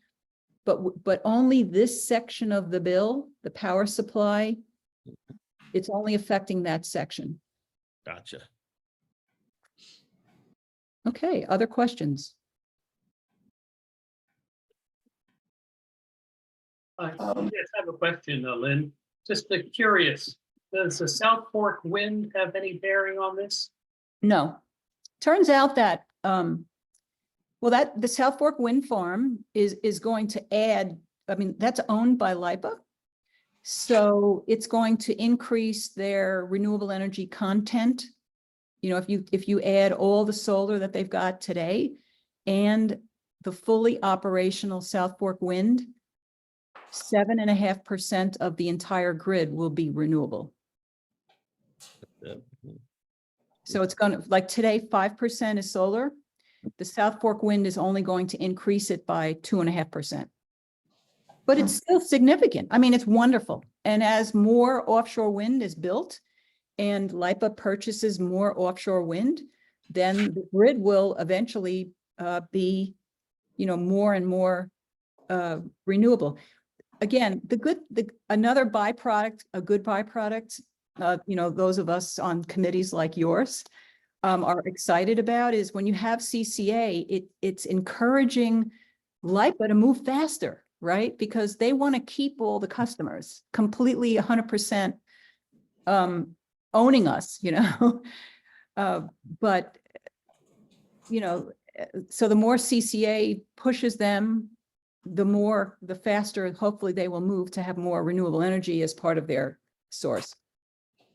Speaker 6: But only this section of the bill, the power supply, it's only affecting that section.
Speaker 5: Gotcha.
Speaker 6: Okay, other questions?
Speaker 1: Um,
Speaker 7: Yes, I have a question, Lynn. Just curious, does the South Fork wind have any bearing on this?
Speaker 6: No. Turns out that Well, the South Fork Wind Farm is going to add, I mean, that's owned by LIPA. So it's going to increase their renewable energy content. You know, if you add all the solar that they've got today and the fully operational South Fork Wind, 7.5% of the entire grid will be renewable.
Speaker 5: Yeah.
Speaker 6: So it's gonna, like today, 5% is solar. The South Fork Wind is only going to increase it by 2.5%. But it's still significant. I mean, it's wonderful. And as more offshore wind is built and LIPA purchases more offshore wind, then the grid will eventually be, you know, more and more renewable. Again, another byproduct, a good byproduct, you know, those of us on committees like yours are excited about is when you have CCA, it's encouraging LIPA to move faster, right? Because they want to keep all the customers completely 100% owning us, you know. But, you know, so the more CCA pushes them, the faster, hopefully they will move to have more renewable energy as part of their source.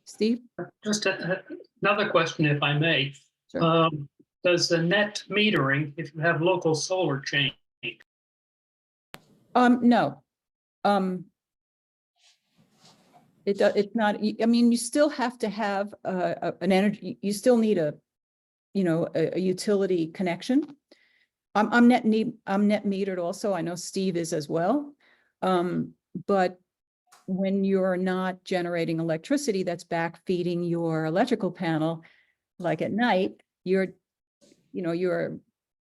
Speaker 6: Steve?
Speaker 7: Just another question, if I may.
Speaker 6: Sure.
Speaker 7: Does the net metering, if you have local solar, change?
Speaker 6: No. It's not, I mean, you still have to have an energy, you still need a utility connection. I'm net metered also. I know Steve is as well. But when you're not generating electricity that's back feeding your electrical panel, like at night, you're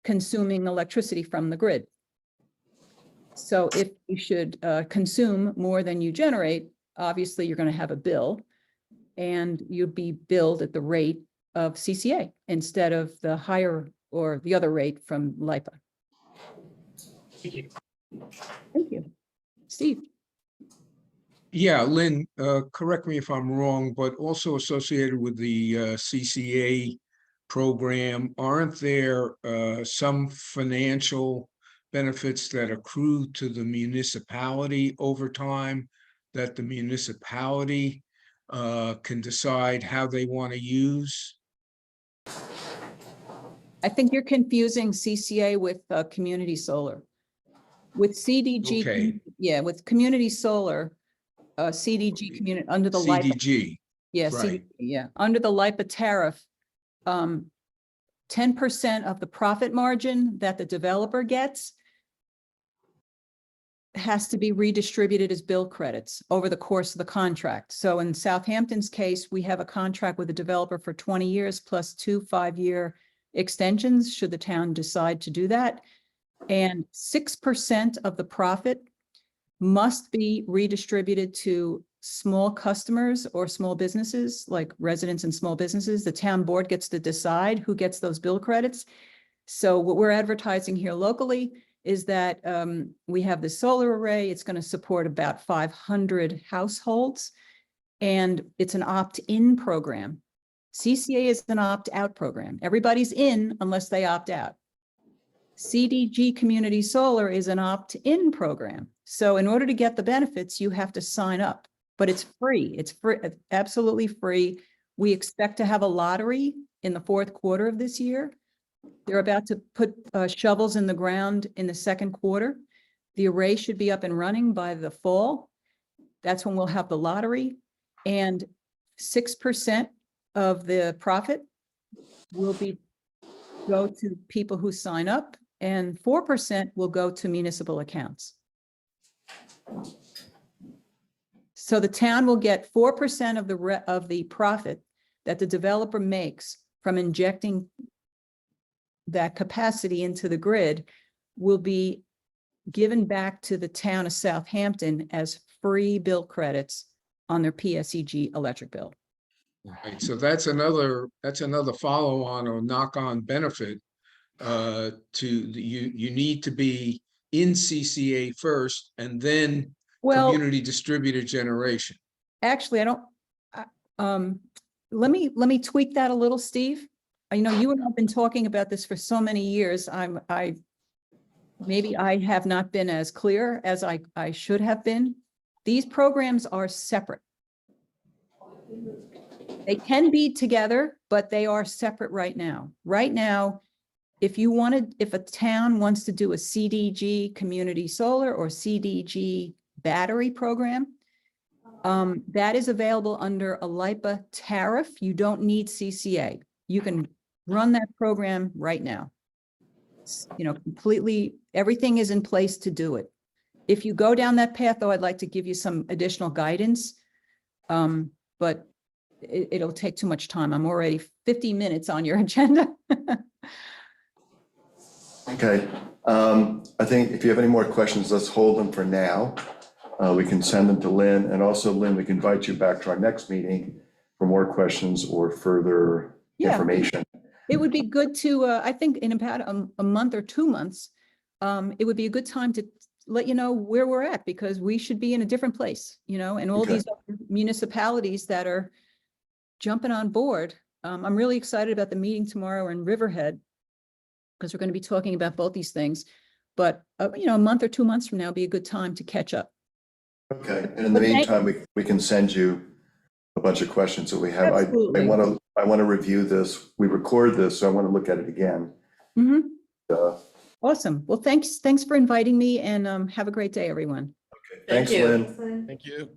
Speaker 6: consuming electricity from the grid. So if you should consume more than you generate, obviously you're going to have a bill, and you'd be billed at the rate of CCA instead of the higher or the other rate from LIPA.
Speaker 7: Thank you.
Speaker 6: Thank you. Steve?
Speaker 8: Yeah, Lynn, correct me if I'm wrong, but also associated with the CCA program, aren't there some financial benefits that accrue to the municipality over time that the municipality can decide how they want to use?
Speaker 6: I think you're confusing CCA with community solar. With CDG,
Speaker 8: Okay.
Speaker 6: yeah, with community solar, CDG community under the LIPA.
Speaker 8: CDG,
Speaker 6: Yeah,
Speaker 8: right.
Speaker 6: CDG, yeah, under the LIPA tariff, 10% of the profit margin that the developer gets has to be redistributed as bill credits over the course of the contract. So in Southampton's case, we have a contract with the developer for 20 years plus 2 5-year extensions, should the town decide to do that. And 6% of the profit must be redistributed to small customers or small businesses, like residents and small businesses. The town board gets to decide who gets those bill credits. So what we're advertising here locally is that we have the solar array. It's going to support about 500 households, and it's an opt-in program. CCA is an opt-out program. Everybody's in unless they opt out. CDG Community Solar is an opt-in program. So in order to get the benefits, you have to sign up, but it's free. It's free, absolutely free. We expect to have a lottery in the 4th quarter of this year. They're about to put shovels in the ground in the 2nd quarter. The array should be up and running by the fall. That's when we'll have the lottery, and 6% of the profit will go to people who sign up, and 4% will go to municipal accounts. So the town will get 4% of the profit that the developer makes from injecting that capacity into the grid will be given back to the town of Southampton as free bill credits on their PSEG electric bill.
Speaker 8: Right, so that's another follow-on or knock-on benefit you need to be in CCA first and then community distributed generation.
Speaker 6: Actually, I don't, let me tweak that a little, Steve. I know you and I have been talking about this for so many years. Maybe I have not been as clear as I should have been. These programs are separate. They can be together, but they are separate right now. Right now, if a town wants to do a CDG community solar or CDG battery program, that is available under a LIPA tariff. You don't need CCA. You can run that program right now. Completely, everything is in place to do it. If you go down that path, though, I'd like to give you some additional guidance. But it'll take too much time. I'm already 50 minutes on your agenda.
Speaker 1: Okay, I think if you have any more questions, let's hold them for now. We can send them to Lynn, and also Lynn, we can invite you back to our next meeting for more questions or further information.
Speaker 6: It would be good to, I think in about a month or 2 months, it would be a good time to let you know where we're at, because we should be in a different place, and all these other municipalities that are jumping on board. I'm really excited about the meeting tomorrow in Riverhead, because we're going to be talking about both these things. But, a month or 2 months from now would be a good time to catch up.
Speaker 1: Okay, and in the meantime, we can send you a bunch of questions that we have.
Speaker 6: Absolutely.
Speaker 1: I want to review this. We record this, so I want to look at it again.
Speaker 6: Awesome. Well, thanks for inviting me, and have a great day, everyone.
Speaker 1: Okay, thanks, Lynn.
Speaker 5: Thank you.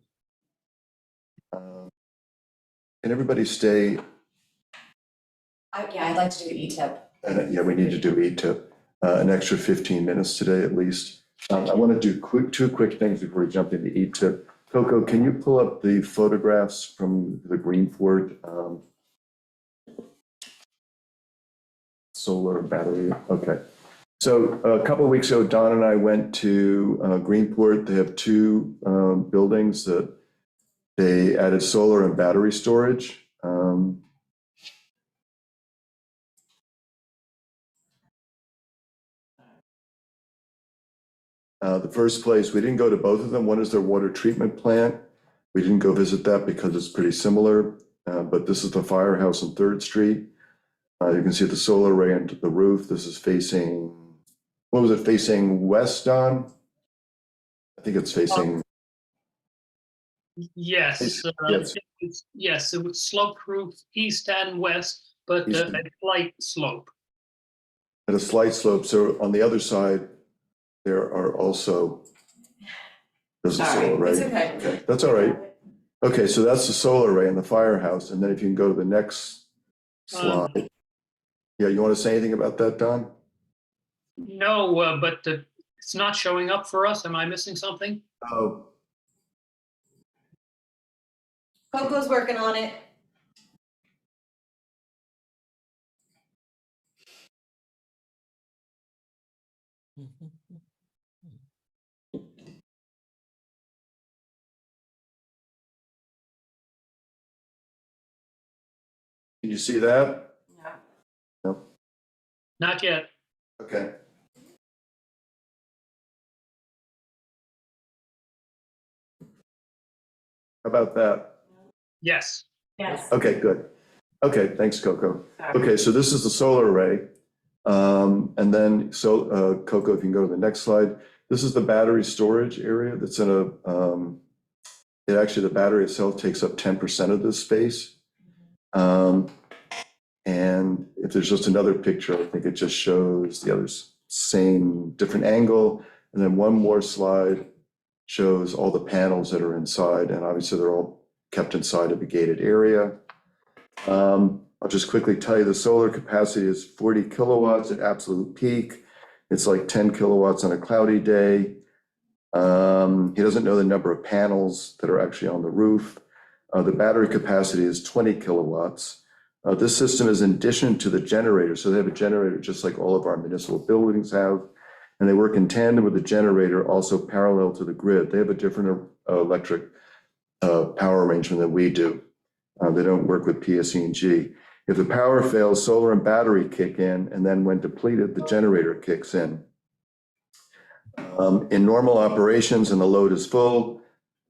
Speaker 1: Can everybody stay?
Speaker 3: Yeah, I'd like to do E-tip.
Speaker 1: Yeah, we need to do ETIP, an extra 15 minutes today at least. I want to do two quick things before we jump into ETIP. Coco, can you pull up the photographs from the Greenport solar battery? Okay. So a couple of weeks ago, Don and I went to Greenport. They have two buildings that they added solar and battery storage. The first place, we didn't go to both of them. One is their water treatment plant. We didn't go visit that because it's pretty similar, but this is the firehouse on 3rd Street. You can see the solar array into the roof. This is facing, what was it, facing west, Don? I think it's facing.
Speaker 7: Yes,
Speaker 1: Yes.
Speaker 7: It was slope roof east and west, but
Speaker 1: East
Speaker 7: a
Speaker 1: and-
Speaker 7: slight slope.
Speaker 1: At a slight slope. So on the other side, there are also, there's a solar array.
Speaker 3: It's okay.
Speaker 1: Okay, that's all right. Okay, so that's the solar array in the firehouse. And then if you can go to the next slide. Yeah, you want to say anything about that, Don?
Speaker 7: No, but it's not showing up for us. Am I missing something?
Speaker 1: Oh,
Speaker 3: Coco's working on it.
Speaker 1: can you see that? No.
Speaker 7: Not yet.
Speaker 1: Okay. How about that?
Speaker 7: Yes.
Speaker 3: Yes.
Speaker 1: Okay, good. Okay, thanks, Coco. Okay, so this is the solar array. And then, Coco, if you can go to the next slide, this is the battery storage area that's in the battery itself takes up 10% of this space. And if there's just another picture, I think it just shows the other same different angle. And then one more slide shows all the panels that are inside, and obviously they're all kept inside of a gated area. I'll just quickly tell you the solar capacity is 40 kilowatts at absolute peak. It's like 10 kilowatts on a cloudy day. He doesn't know the number of panels that are actually on the roof. The battery capacity is 20 kilowatts. This system is in addition to the generator. So they have a generator just like all of our municipal buildings have. And they work in tandem with the generator, also parallel to the grid. They have a different electric power arrangement than we do. They don't work with PSE&G. If the power fails, solar and battery kick in, and then when depleted, the generator kicks in. In normal operations and the load is full,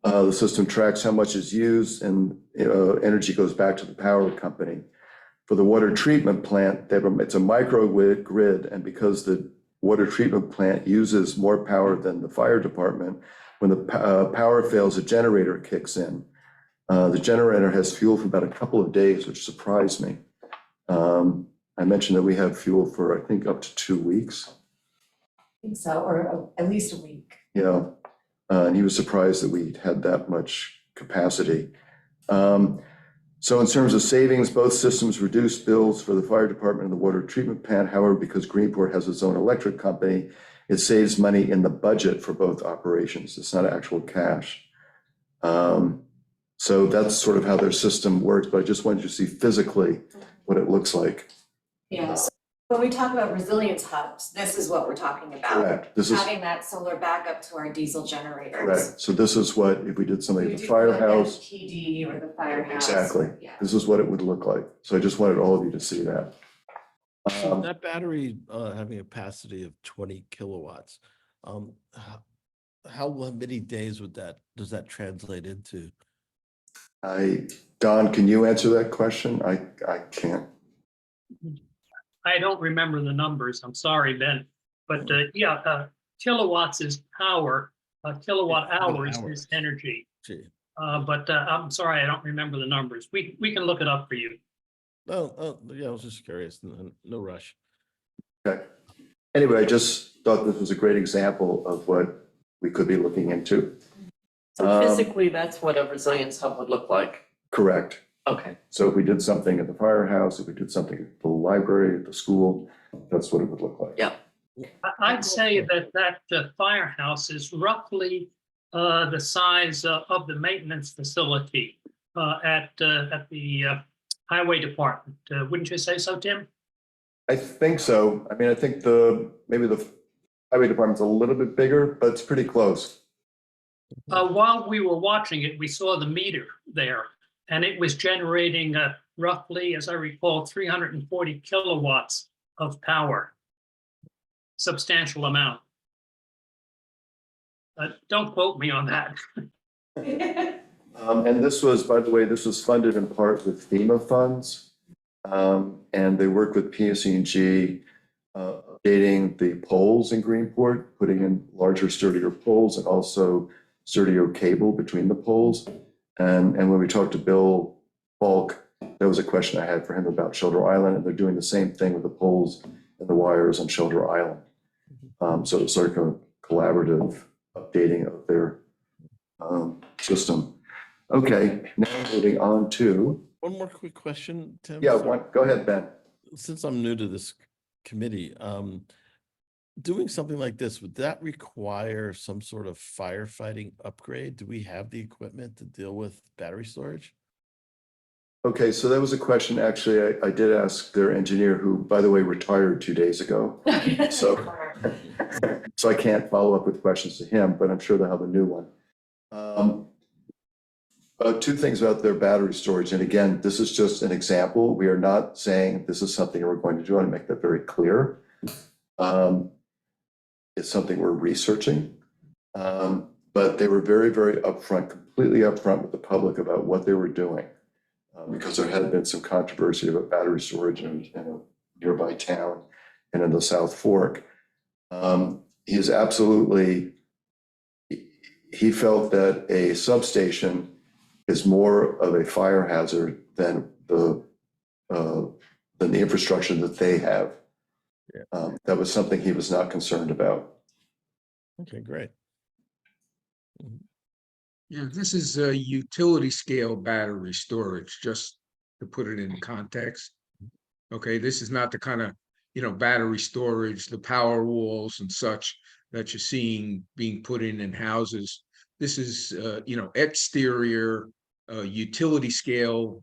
Speaker 1: the system tracks how much is used and energy goes back to the power company. For the water treatment plant, it's a microgrid, and because the water treatment plant uses more power than the fire department, when the power fails, a generator kicks in. The generator has fuel for about a couple of days, which surprised me. I mentioned that we have fuel for, I think, up to 2 weeks.
Speaker 3: I think so, or at least a week.
Speaker 1: Yeah, and he was surprised that we had that much capacity. So in terms of savings, both systems reduce bills for the fire department and the water treatment plant. However, because Greenport has its own electric company, it saves money in the budget for both operations. It's not actual cash. So that's sort of how their system works, but I just wanted you to see physically what it looks like.
Speaker 3: Yeah, so when we talk about resilience hubs, this is what we're talking about.
Speaker 1: Correct. This is
Speaker 3: Having that solar backup to our diesel generators.
Speaker 1: correct. So this is what, if we did something
Speaker 3: We
Speaker 1: at the
Speaker 3: do like
Speaker 1: firehouse,
Speaker 3: TD or the firehouse.
Speaker 1: exactly.
Speaker 3: Yeah.
Speaker 1: This is what it would look like. So I just wanted all of you to see that.
Speaker 5: That battery having a capacity of 20 kilowatts, how many days does that translate into?
Speaker 1: Don, can you answer that question? I can't.
Speaker 7: I don't remember the numbers. I'm sorry, Ben. But kilowatts is power, kilowatt hours is energy.
Speaker 5: Gee.
Speaker 7: But I'm sorry, I don't remember the numbers. We can look it up for you.
Speaker 5: Yeah, I was just curious. No rush.
Speaker 1: Okay. Anyway, I just thought this was a great example of what we could be looking into.
Speaker 2: So physically, that's what a resilience hub would look like.
Speaker 1: Correct.
Speaker 2: Okay.
Speaker 1: So if we did something at the firehouse, if we did something at the library, at the school, that's what it would look like.
Speaker 2: Yeah.
Speaker 7: I'd say that firehouse is roughly the size of the maintenance facility at the highway department. Wouldn't you say so, Tim?
Speaker 1: I think so. I mean, I think maybe the highway department's a little bit bigger, but it's pretty close.
Speaker 7: While we were watching it, we saw the meter there, and it was generating roughly, as I recall, 340 kilowatts of power. Substantial amount. Don't quote me on that.
Speaker 1: And this was, by the way, this was funded in part with FEMA funds. And they worked with PSE&G, updating the poles in Greenport, putting in larger, sturdier poles and also sturdier cable between the poles. And when we talked to Bill Falk, there was a question I had for him about Shoulder Island, and they're doing the same thing with the poles and the wires on Shoulder Island. So it's sort of a collaborative updating of their system. Okay, now moving on to,
Speaker 5: One more quick question, Tim.
Speaker 1: yeah,
Speaker 5: Sorry.
Speaker 1: go ahead, Ben.
Speaker 5: Since I'm new to this committee, doing something like this, would that require some sort of firefighting upgrade? Do we have the equipment to deal with battery storage?
Speaker 1: Okay, so that was a question, actually, I did ask their engineer, who, by the way, retired 2 days ago. So I can't follow up with questions to him, but I'm sure they'll have a new one. Two things about their battery storage. And again, this is just an example. We are not saying this is something we're going to do. I want to make that very clear. It's something we're researching. But they were very, very upfront, completely upfront with the public about what they were doing. Because there had been some controversy about battery storage in a nearby town and in the South Fork. He felt that a substation is more of a fire hazard than the infrastructure that they have.
Speaker 5: Yeah.
Speaker 1: That was something he was not concerned about.
Speaker 5: Okay, great.
Speaker 8: Yeah, this is a utility scale battery storage, just to put it in context. Okay, this is not the kind of, battery storage, the power walls and such that you're seeing being put in houses. This is, exterior utility scale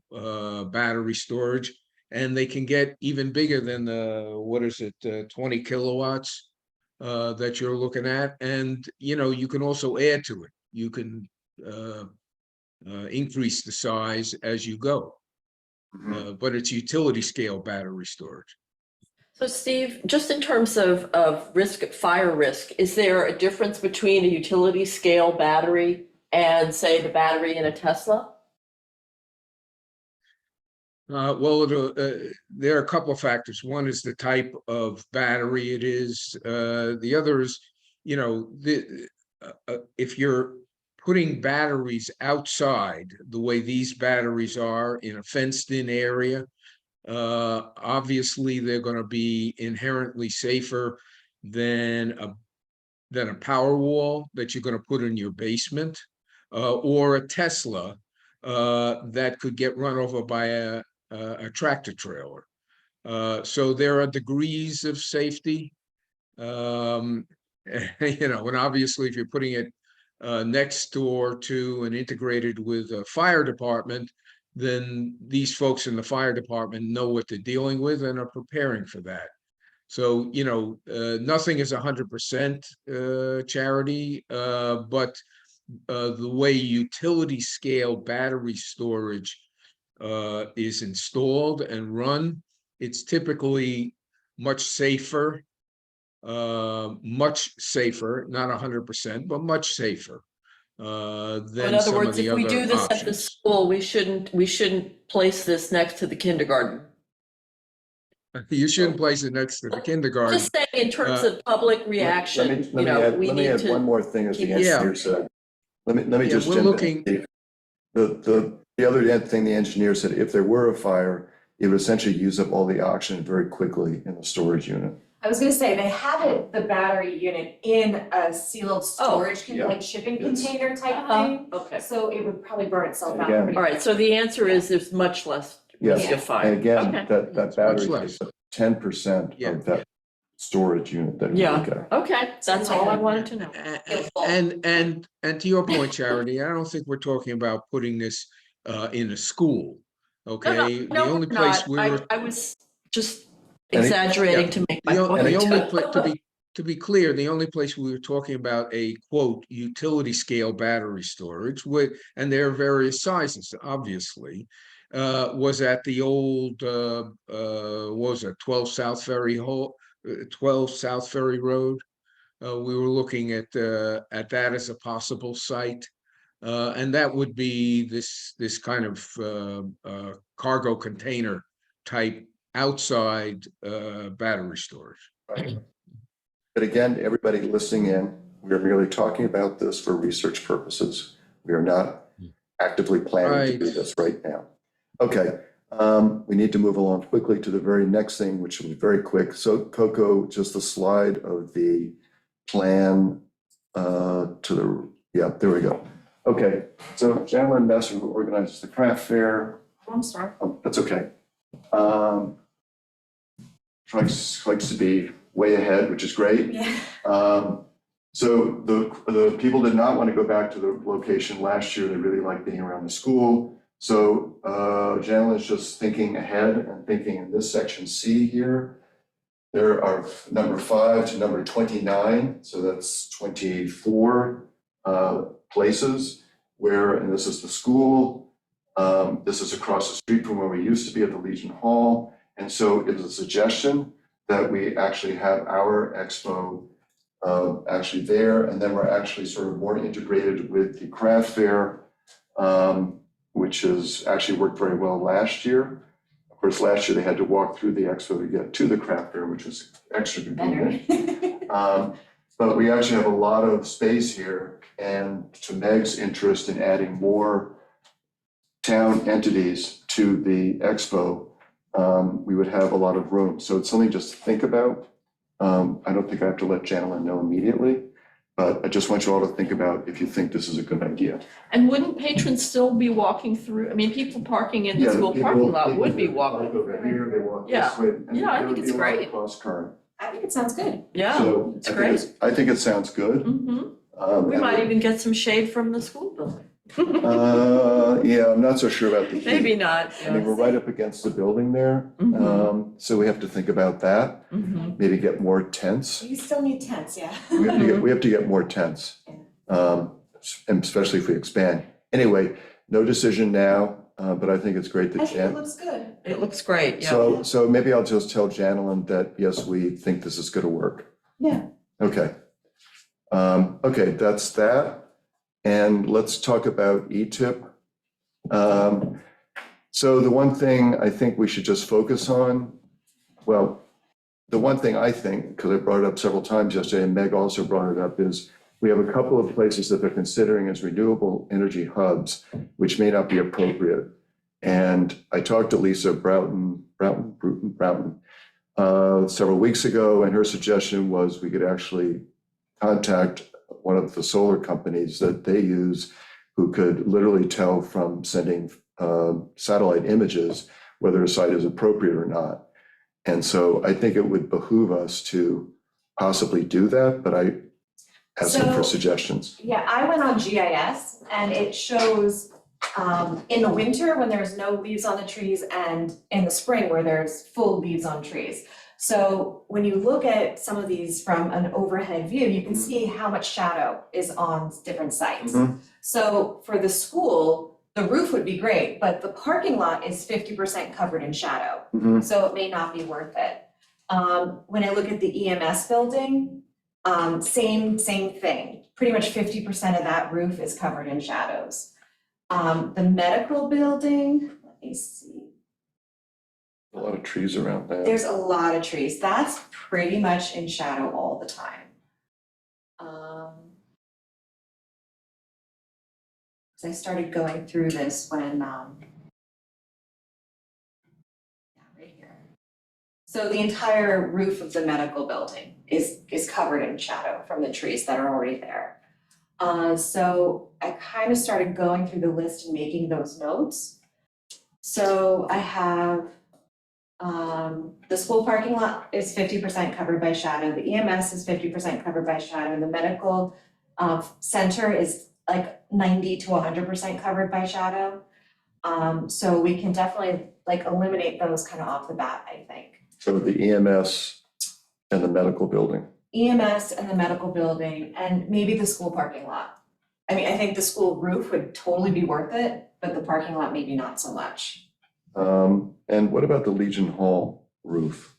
Speaker 8: battery storage, and they can get even bigger than 20 kilowatts that you're looking at. And, you can also add to it. You can increase the size as you go. But it's utility scale battery storage.
Speaker 2: So Steve, just in terms of risk, fire risk, is there a difference between a utility scale battery and say the battery in a Tesla?
Speaker 8: There are a couple of factors. One is the type of battery it is. The other is, if you're putting batteries outside the way these batteries are in a fenced-in area, obviously they're going to be inherently safer than a power wall that you're going to put in your basement, or a Tesla that could get run over by a tractor trailer. So there are degrees of safety. And obviously if you're putting it next door to and integrated with a fire department, then these folks in the fire department know what they're dealing with and are preparing for that. So, nothing is 100% charity, but the way utility scale battery storage is installed and run, it's typically much safer, not 100%, but much safer
Speaker 2: In
Speaker 8: than
Speaker 2: other
Speaker 8: some of
Speaker 2: words,
Speaker 8: the
Speaker 2: if we
Speaker 8: other
Speaker 2: do this at the
Speaker 8: options.
Speaker 2: school, we shouldn't place this next to the kindergarten.
Speaker 8: You shouldn't place it next to the kindergarten.
Speaker 2: Just saying in terms of public reaction,
Speaker 1: Let me
Speaker 2: we
Speaker 1: add
Speaker 2: need
Speaker 1: one
Speaker 2: to.
Speaker 1: more thing as the
Speaker 2: keep-
Speaker 1: engineer said. Let me
Speaker 8: Yeah,
Speaker 1: just
Speaker 8: we're
Speaker 1: jump in,
Speaker 8: looking-
Speaker 1: Steve. The other thing the engineer said, if there were a fire, it would essentially use up all the oxygen very quickly in the storage unit.
Speaker 3: I was gonna say, they have it, the battery unit in a sealed storage,
Speaker 1: yeah.
Speaker 3: like shipping
Speaker 1: It's-
Speaker 3: container type
Speaker 2: Uh-huh.
Speaker 3: thing.
Speaker 2: Okay.
Speaker 3: So it would probably burn itself out.
Speaker 1: Again-
Speaker 3: pretty
Speaker 2: All right,
Speaker 3: quick.
Speaker 2: so the answer is there's much less
Speaker 1: Yes,
Speaker 2: risk of fire.
Speaker 1: and again,
Speaker 2: Okay.
Speaker 1: that
Speaker 8: Much
Speaker 1: battery
Speaker 8: less.
Speaker 1: takes up 10%
Speaker 8: Yeah.
Speaker 1: of that storage unit that you
Speaker 2: Yeah.
Speaker 1: look at.
Speaker 2: Okay, that's all I wanted to know.
Speaker 8: And to your point, Charity, I don't think we're talking about putting this in a school. Okay, the
Speaker 2: No,
Speaker 8: only
Speaker 2: we're
Speaker 8: place
Speaker 2: not.
Speaker 8: we were.
Speaker 2: I was just
Speaker 1: And it-
Speaker 2: exaggerating to make my
Speaker 8: The
Speaker 2: point.
Speaker 8: only to be clear, the only place we were talking about a quote utility scale battery storage and there are various sizes, obviously, was at the old what was it, 12 South Ferry 12 South Ferry Road. We were looking at that as a possible site. And that would be this kind of cargo container type outside battery storage.
Speaker 1: But again, everybody listening in, we are merely talking about this for research purposes. We are not actively planning to do
Speaker 8: Right.
Speaker 1: this right now. Okay, we need to move along quickly to the very next thing, which will be very quick. So Coco, just a slide of the plan yeah, there we go. Okay, so Janelyn Messer, who organizes the craft fair,
Speaker 3: I'm sorry.
Speaker 1: oh, that's okay. Likes to be way ahead, which is great.
Speaker 3: Yeah.
Speaker 1: So the people did not want to go back to the location last year. They really liked being around the school. So Janelyn is just thinking ahead and thinking in this section C here. There are number 5 to number 29, so that's 24 places where, and this is the school. This is across the street from where we used to be at the Legion Hall. And so it was a suggestion that we actually have our expo actually there, and then we're actually sort of more integrated with the craft fair, which has actually worked very well last year. Of course, last year they had to walk through the expo to get to the craft fair, which was extra convenient.
Speaker 3: Better.
Speaker 1: But we actually have a lot of space here, and to Meg's interest in adding more town entities to the expo, we would have a lot of room. So it's something just to think about. I don't think I have to let Janelyn know immediately, but I just want you all to think about if you think this is a good idea.
Speaker 2: And wouldn't patrons still be walking through? I mean, people parking in the school parking lot would be walking.
Speaker 1: Over here, they walk
Speaker 2: Yeah.
Speaker 1: this way. and
Speaker 2: Yeah, I
Speaker 1: there
Speaker 2: think
Speaker 1: would
Speaker 2: it's
Speaker 1: be a lot of
Speaker 2: great.
Speaker 1: Cross current.
Speaker 3: I think it sounds good.
Speaker 2: Yeah,
Speaker 1: So
Speaker 2: it's
Speaker 1: I think
Speaker 2: great.
Speaker 1: I think it sounds good.
Speaker 2: We
Speaker 1: And
Speaker 2: might even get some shade from the school building.
Speaker 1: Yeah, I'm not so sure about the heat.
Speaker 2: Maybe not.
Speaker 1: I mean, we're right up against the building there,
Speaker 2: Mhm.
Speaker 1: so we have to think about that.
Speaker 2: Mhm.
Speaker 1: Maybe get more tents.
Speaker 3: You still need tents, yeah.
Speaker 1: We have to get more tents, and especially if we expand. Anyway, no decision now, but I think it's great
Speaker 3: I
Speaker 1: that
Speaker 3: think it looks good.
Speaker 2: It looks great, yeah.
Speaker 1: So maybe I'll just tell Janelyn that, yes, we think this is gonna work.
Speaker 3: Yeah.
Speaker 1: Okay. Okay, that's that. And let's talk about ETIP. So the one thing I think we should just focus on, well, the one thing I think, because I brought it up several times yesterday, and Meg also brought it up, is we have a couple of places that they're considering as renewable energy hubs, which may not be appropriate. And I talked to Lisa Broughton several weeks ago, and her suggestion was we could actually contact one of the solar companies that they use, who could literally tell from sending satellite images whether a site is appropriate or not. And so I think it would behoove us to possibly do that, but I ask them for
Speaker 3: So-
Speaker 1: suggestions.
Speaker 3: Yeah, I went on GIS and it shows in the winter when there's no leaves on the trees and in the spring where there's full leaves on trees. So when you look at some of these from an overhead view, you can see how much shadow is on different sites.
Speaker 1: Mhm.
Speaker 3: So for the school, the roof would be great, but the parking lot is 50% covered in shadow.
Speaker 1: Mhm.
Speaker 3: So it may not be worth it. When I look at the EMS building, same thing. Pretty much 50% of that roof is covered in shadows. The medical building, let me see.
Speaker 1: A lot of trees around that.
Speaker 3: There's a lot of trees. That's pretty much in shadow all the time. So I started going through this when, yeah, right here. So the entire roof of the medical building is covered in shadow from the trees that are already there. So I kind of started going through the list and making those notes. So I have the school parking lot is 50% covered by shadow, the EMS is 50% covered by shadow, the medical center is like 90 to 100% covered by shadow. So we can definitely like eliminate those kind of off the bat, I think.
Speaker 1: So the EMS and the medical building.
Speaker 3: EMS and the medical building and maybe the school parking lot. I mean, I think the school roof would totally be worth it, but the parking lot maybe not so much.
Speaker 1: And what about the Legion Hall roof?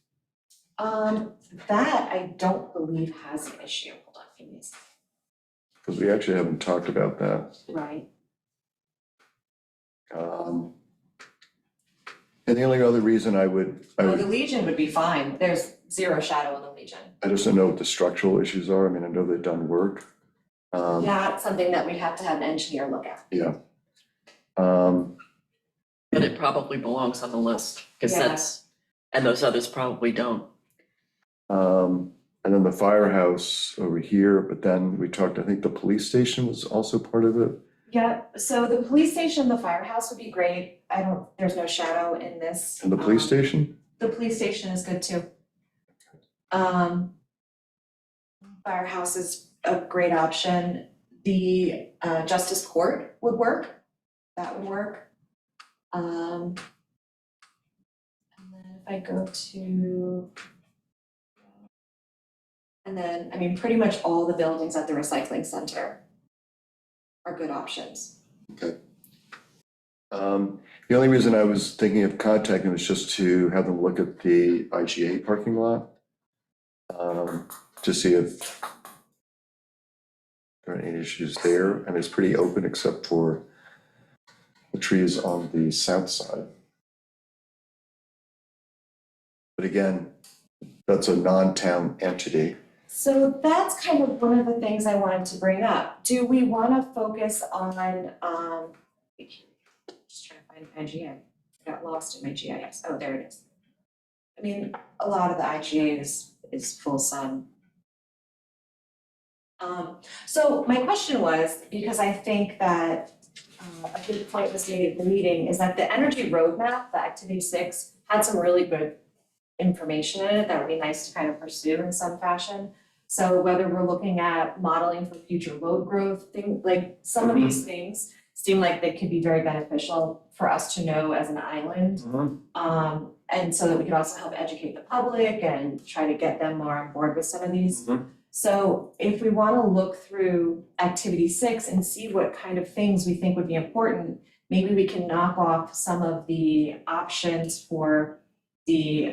Speaker 3: That I don't believe has an issue. Hold on, give me a second.
Speaker 1: Because we actually haven't talked about that.
Speaker 3: Right.
Speaker 1: And the only other reason I
Speaker 3: Oh, the
Speaker 1: would,
Speaker 3: Legion would be fine. There's zero shadow in the Legion.
Speaker 1: I just don't know what the structural issues are. I mean, I know they've done work.
Speaker 3: That's something that we'd have to have an engineer look at.
Speaker 1: Yeah. Um,
Speaker 2: But it probably belongs on the list, because
Speaker 3: Yeah.
Speaker 2: that's, and those others probably don't.
Speaker 1: And then the firehouse over here, but then we talked, I think the police station was also part of it.
Speaker 3: Yeah, so the police station, the firehouse would be great. There's no shadow in this.
Speaker 1: And the police station?
Speaker 3: The police station is good too. Firehouse is a great option. The Justice Court would work. That would work. And then if I go to. And then, I mean, pretty much all the buildings at the recycling center are good options.
Speaker 1: Okay. The only reason I was thinking of contacting was just to have them look at the IGA parking lot. To see if there are any issues there. And it's pretty open except for the trees on the south side. But again, that's a non-town entity.
Speaker 3: So that's kind of one of the things I wanted to bring up. Do we want to focus on, just trying to find IGA. I got lost in my GIS. Oh, there it is. I mean, a lot of the IGA is full sun. So my question was, because I think that a big point was made at the meeting, is that the energy roadmap, the Activity 6, had some really good information in it that would be nice to kind of pursue in some fashion. So whether we're looking at modeling for future load growth, like some of these things seem like they could be very beneficial for us to know as an island. And so that we could also help educate the public and try to get them more on board with some of these. So if we want to look through Activity 6 and see what kind of things we think would be important, maybe we can knock off some of the options for the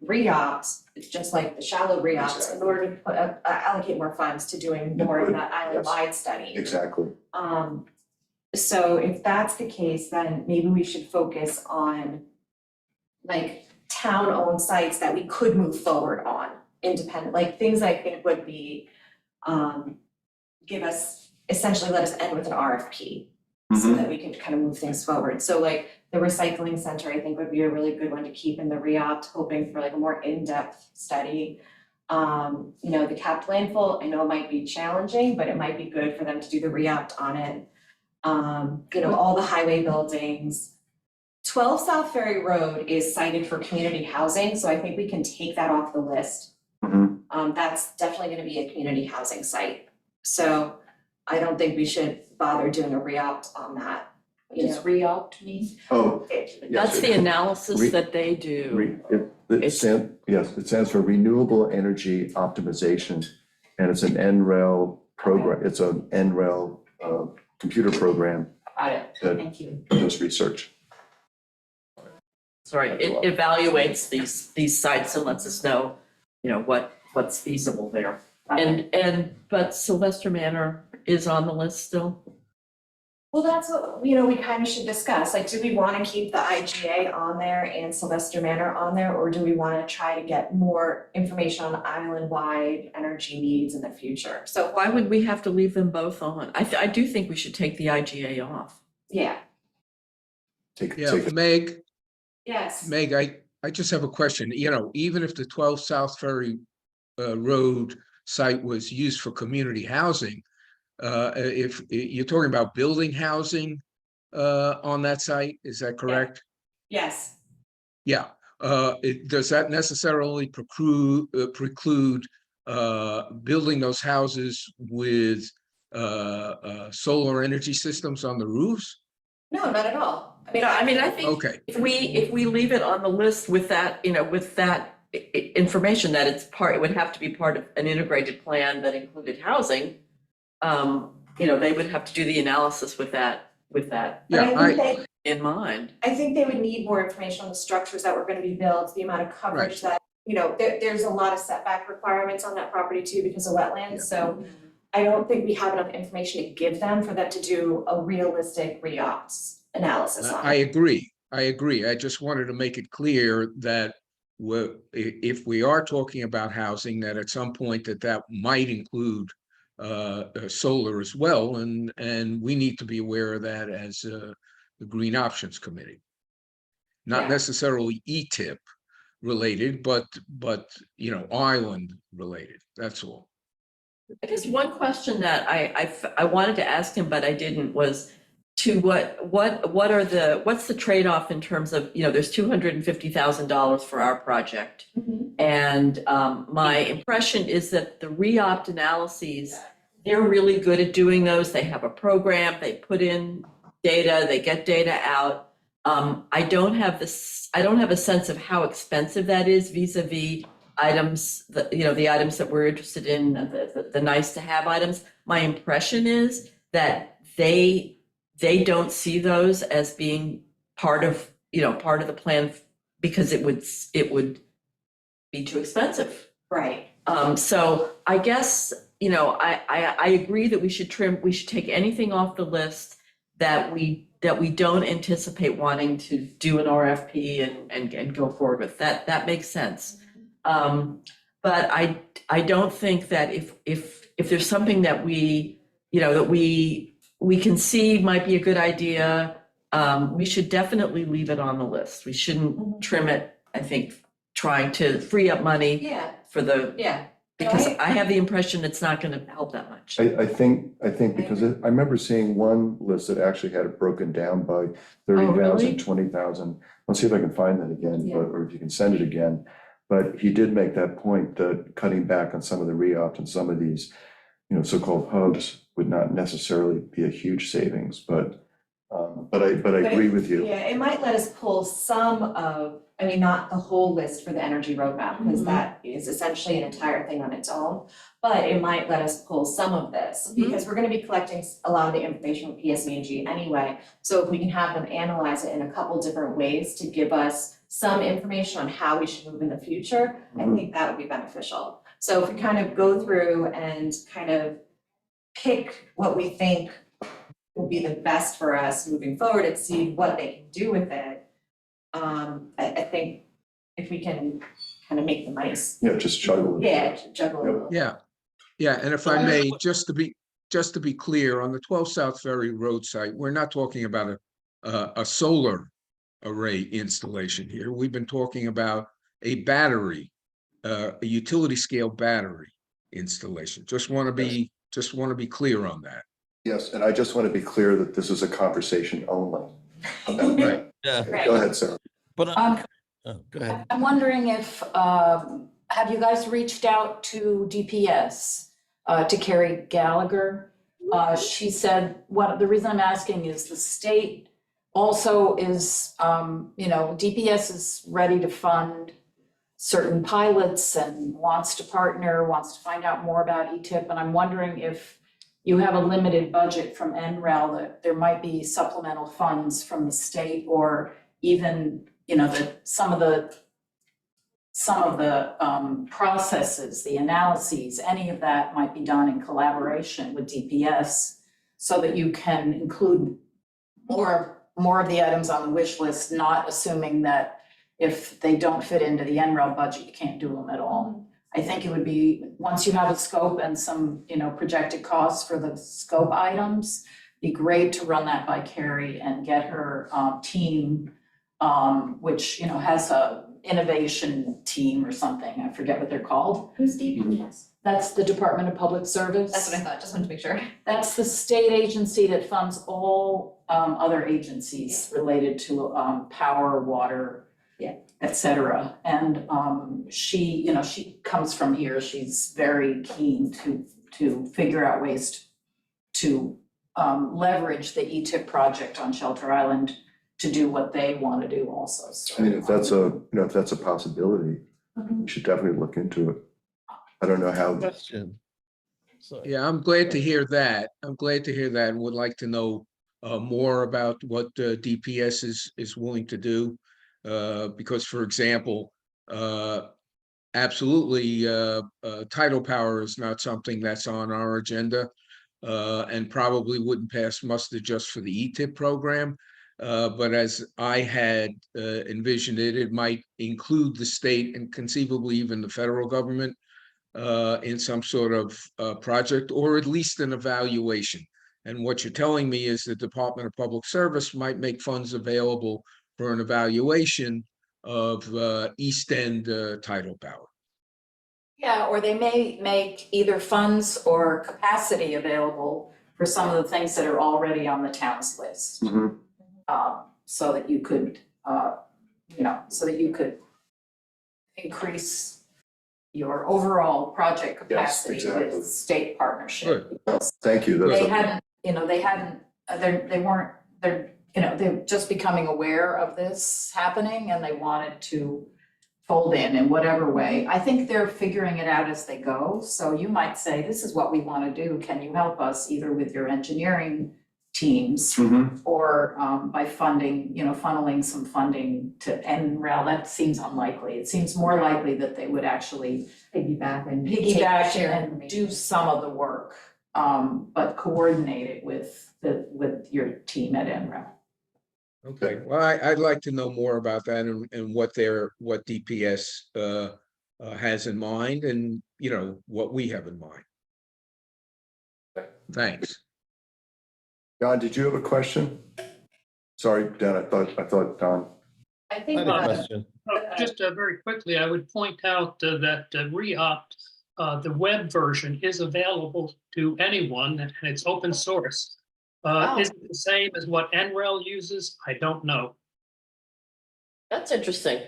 Speaker 3: re-ops, just like the shallow re-ops, in order to allocate more funds to doing more of that island-wide study.
Speaker 1: Exactly.
Speaker 3: So if that's the case, then maybe we should focus on like town-owned sites that we could move forward on independent, like things I think would be give us, essentially let us end with an RFP so that we can kind of move things forward. So like the recycling center, I think would be a really good one to keep in the re-opt, hoping for like a more in-depth study. You know, the capped landfill, I know it might be challenging, but it might be good for them to do the re-opt on it. You know, all the highway buildings. 12 South Ferry Road is cited for community housing, so I think we can take that off the list. That's definitely gonna be a community housing site. So I don't think we should bother doing a re-opt on that. You know,
Speaker 4: Does re-opt mean?
Speaker 1: Oh,
Speaker 3: it-
Speaker 1: yes.
Speaker 2: That's the analysis that they do.
Speaker 1: It stands for Renewable Energy Optimization, and it's an NREL program, it's an NREL computer program
Speaker 4: Got it,
Speaker 1: that
Speaker 4: thank you.
Speaker 1: does research.
Speaker 2: Sorry, it evaluates these sites and lets us know, you know, what's feasible there. But Sylvester Manor is on the list still?
Speaker 3: Well, that's what, you know, we kind of should discuss, like, do we wanna keep the IGA on there and Sylvester Manor on there, or do we wanna try to get more information on island-wide energy needs in the future? So,
Speaker 2: Why would we have to leave them both on? I do think we should take the IGA off.
Speaker 3: yeah,
Speaker 8: Yeah, Meg,
Speaker 3: yes.
Speaker 8: Meg, I just have a question. You know, even if the 12 South Ferry Road site was used for community housing, if you're talking about building housing on that site, is that correct?
Speaker 3: Yes,
Speaker 8: Yeah. Does that necessarily preclude building those houses with solar energy systems on the roofs?
Speaker 3: no, not at all.
Speaker 2: I mean, I think
Speaker 8: Okay,
Speaker 2: if we leave it on the list with that, you know, with that information that it would have to be part of an integrated plan that included housing. You know, they would have to do the analysis with that
Speaker 3: But
Speaker 8: yeah,
Speaker 3: I think
Speaker 2: in mind.
Speaker 3: I think they would need more information on the structures that were gonna be built, the amount of coverage that, you know, there's a lot of setback requirements on that property too because of wetlands, so I don't think we have enough information to give them for them to do a realistic re-ops analysis on
Speaker 8: I
Speaker 3: it.
Speaker 8: agree. I agree. I just wanted to make it clear that if we are talking about housing, that at some point that might include solar as well, and we need to be aware of that as the Green Options Committee. Not
Speaker 3: Yeah.
Speaker 8: necessarily ETIP related, but you know, island related. That's all.
Speaker 2: I guess one question that I wanted to ask him, but I didn't, was to what's the trade-off in terms of, you know, there's $250,000 for our project. And my impression is that the re-opt analyses, they're really good at doing those. They have a program, they put in data, they get data out. I don't have a sense of how expensive that is vis-a-vis items, the items that we're interested in, the nice to have items. My impression is that they don't see those as being part of the plan because it would be too expensive.
Speaker 3: Right,
Speaker 2: So I guess, you know, I agree that we should take anything off the list that we don't anticipate wanting to do an RFP and go forward with. That makes sense. But I don't think that if there's something that we can see might be a good idea, we should definitely leave it on the list. We shouldn't trim it, I think, trying to free up money
Speaker 3: yeah,
Speaker 2: for the,
Speaker 3: yeah.
Speaker 2: because I have the impression it's not gonna help that much.
Speaker 1: I think because I remember seeing one list that actually had it broken down by 30,000,
Speaker 2: really?
Speaker 1: 20,000. I'll see if I can find that again,
Speaker 3: Yeah.
Speaker 1: or if you can send it again. But he did make that point that cutting back on some of the re-opt and some of these, you know, so-called hubs would not necessarily be a huge savings, but I agree with you.
Speaker 3: Yeah, it might let us pull some of, I mean, not the whole list for the energy roadmap, because
Speaker 2: Mhm.
Speaker 3: that is essentially an entire thing on its own. But it might let us pull some of this,
Speaker 2: Mhm.
Speaker 3: because we're gonna be collecting a lot of the information from PSE&G anyway. So if we can have them analyze it in a couple different ways to give us some information on how we should move in the future, I
Speaker 1: Mhm.
Speaker 3: think that would be beneficial. So if we kind of go through and kind of pick what we think will be the best for us moving forward and see what they can do with it. I think if we can kind of make the money,
Speaker 1: Just juggle.
Speaker 3: juggle a little.
Speaker 8: Yeah, yeah, and if I may, just to be clear, on the 12 South Ferry Road site, we're not talking about a solar array installation here. We've been talking about a battery, a utility scale battery installation. Just want to be clear on that.
Speaker 1: Yes, and I just want to be clear that this is a conversation only.
Speaker 8: Right.
Speaker 5: Yeah,
Speaker 1: Go ahead, Sarah.
Speaker 5: but
Speaker 4: Um,
Speaker 5: go ahead.
Speaker 4: I'm wondering if, have you guys reached out to DPS, to Carrie Gallagher? She said, the reason I'm asking is the state also is, DPS is ready to fund certain pilots and wants to partner, wants to find out more about ETIP. And I'm wondering if you have a limited budget from NREL, that there might be supplemental funds from the state, or even, some of the processes, the analyses, any of that might be done in collaboration with DPS, so that you can include more of the items on the wish list, not assuming that if they don't fit into the NREL budget, you can't do them at all. I think it would be, once you have a scope and some, projected costs for the scope items, be great to run that by Carrie and get her team, which, has a innovation team or something. I forget what they're called.
Speaker 3: Who's DPS?
Speaker 4: That's the Department of Public Service.
Speaker 3: That's what I thought, just wanted to make sure.
Speaker 4: That's the state agency that funds all other agencies related to power, water, et cetera. And she comes from here. She's very keen to figure out ways to leverage the ETIP project on Shelter Island to do what they want to do also. So,
Speaker 1: I mean, if that's a possibility, we should definitely look into it. I don't know how.
Speaker 5: Question. So,
Speaker 8: Yeah, I'm glad to hear that. I'm glad to hear that, and would like to know more about what DPS is willing to do. Because, for example, absolutely, tidal power is not something that's on our agenda, and probably wouldn't pass muster just for the ETIP program. But as I had envisioned it, it might include the state and conceivably even the federal government in some sort of project, or at least an evaluation. And what you're telling me is the Department of Public Service might make funds available for an evaluation of East End tidal power.
Speaker 4: yeah, or they may make either funds or capacity available for some of the things that are already on the town's list.
Speaker 1: Mhm.
Speaker 4: So that you could, increase your overall project
Speaker 1: Yes,
Speaker 4: capacity
Speaker 1: exactly.
Speaker 4: with state partnership.
Speaker 1: Thank you. That's
Speaker 4: They
Speaker 1: a-
Speaker 4: hadn't, they're just becoming aware of this happening, and they wanted to fold in whatever way. I think they're figuring it out as they go. So you might say, this is what we want to do. Can you help us either with your engineering teams
Speaker 1: Mhm.
Speaker 4: or by funding, funneling some funding to NREL? That seems unlikely. It seems more likely that they would actually
Speaker 3: Piggyback and
Speaker 4: piggyback and do some of the work, but coordinate it with your team at NREL.
Speaker 8: Okay, well, I'd like to know more about that and what DPS has in mind, and what we have in mind. Thanks.
Speaker 1: Don, did you have a question? Sorry, Dan, I thought Don.
Speaker 3: I
Speaker 5: I
Speaker 3: think
Speaker 5: had a question.
Speaker 7: Just very quickly, I would point out that Reopt, the web version is available to anyone, and it's open source. Is it the same as what NREL uses? I don't know.
Speaker 2: That's interesting.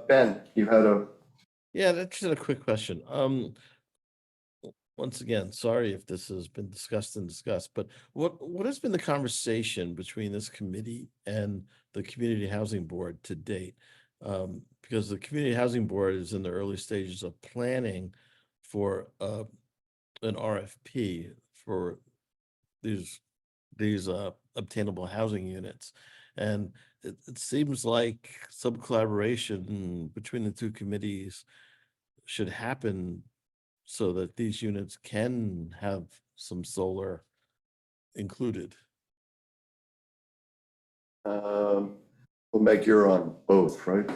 Speaker 1: Ben, you had a,
Speaker 5: Yeah, that's just a quick question. Once again, sorry if this has been discussed, but what has been the conversation between this committee and the Community Housing Board to date? Because the Community Housing Board is in the early stages of planning for an RFP for these obtainable housing units. And it seems like some collaboration between the two committees should happen so that these units can have some solar included?
Speaker 1: Well, Meg, you're on both, right?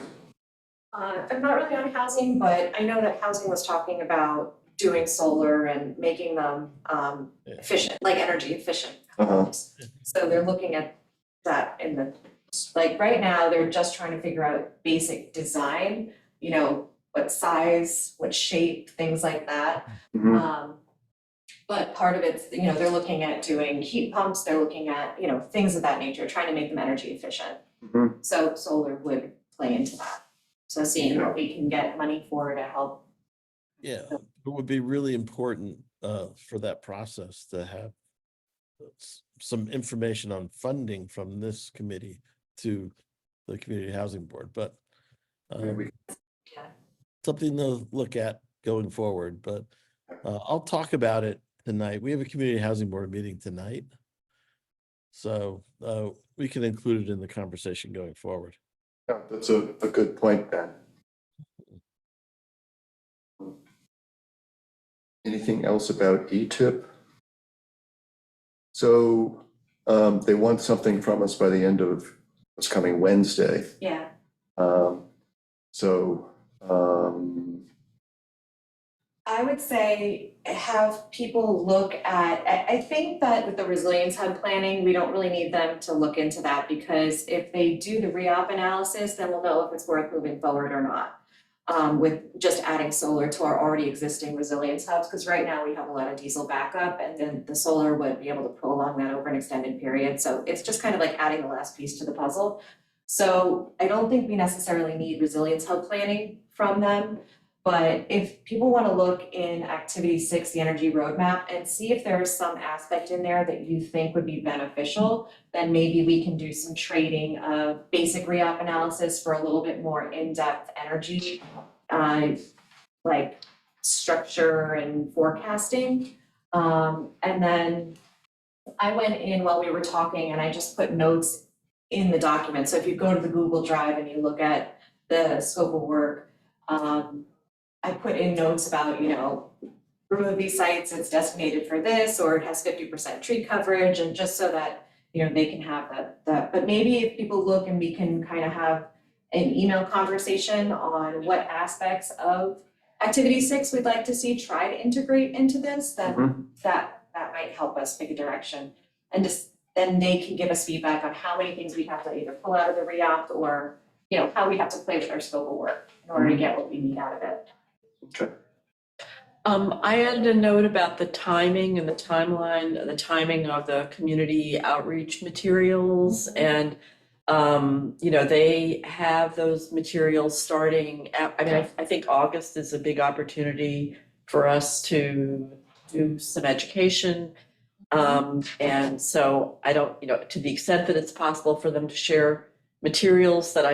Speaker 3: I'm not really on housing, but I know that housing was talking about doing solar and making them
Speaker 5: Yeah.
Speaker 3: efficient, like energy efficient
Speaker 1: Uh-huh.
Speaker 3: homes. So they're looking at that in the, like, right now, they're just trying to figure out basic design, you know, what size, what shape, things like that.
Speaker 1: Mhm.
Speaker 3: But part of it's, you know, they're looking at doing heat pumps, they're looking at, you know, things of that nature, trying to make them energy efficient.
Speaker 1: Mhm.
Speaker 3: So solar would play into that. So seeing what we can get money for to help.
Speaker 5: Yeah, it would be really important for that process to have some information on funding from this committee to the Community Housing Board, but
Speaker 1: Maybe
Speaker 3: Yeah.
Speaker 5: something to look at going forward, but I'll talk about it tonight. We have a Community Housing Board meeting tonight. So we can include it in the conversation going forward.
Speaker 1: Yeah, that's a good point, Ben. Anything else about ETIP? So they want something from us by the end of this coming Wednesday.
Speaker 3: Yeah,
Speaker 1: So
Speaker 3: I would say have people look at, I think that with the resilience hub planning, we don't really need them to look into that because if they do the re-op analysis, then we'll know if it's worth moving forward or not. With just adding solar to our already existing resilience hubs, because right now we have a lot of diesel backup and then the solar would be able to prolong that over an extended period. So it's just kind of like adding the last piece to the puzzle. So I don't think we necessarily need resilience hub planning from them. But if people want to look in activity 6, the energy roadmap, and see if there is some aspect in there that you think would be beneficial, then maybe we can do some trading of basic re-op analysis for a little bit more in-depth energy, like structure and forecasting. And then I went in while we were talking and I just put notes in the document. So if you go to the Google Drive and you look at the scope of work, I put in notes about, you know, remove these sites, it's designated for this, or it has 50% tree coverage, and just so that, you know, they can have that. But maybe if people look and we can kind of have an email conversation on what aspects of activity 6 we'd like to see try to integrate into this, then that might help us pick a direction. And just then they can give us feedback on how many things we have to either pull out of the re-op or, you know, how we have to play with our scope of work in order to get what we need out of it.
Speaker 1: okay.
Speaker 2: I added a note about the timing and the timeline, the timing of the community outreach materials. And, you know, they have those materials starting at, I mean, I think August is a big opportunity for us to do some education. And so I don't, you know, to the extent that it's possible for them to share materials that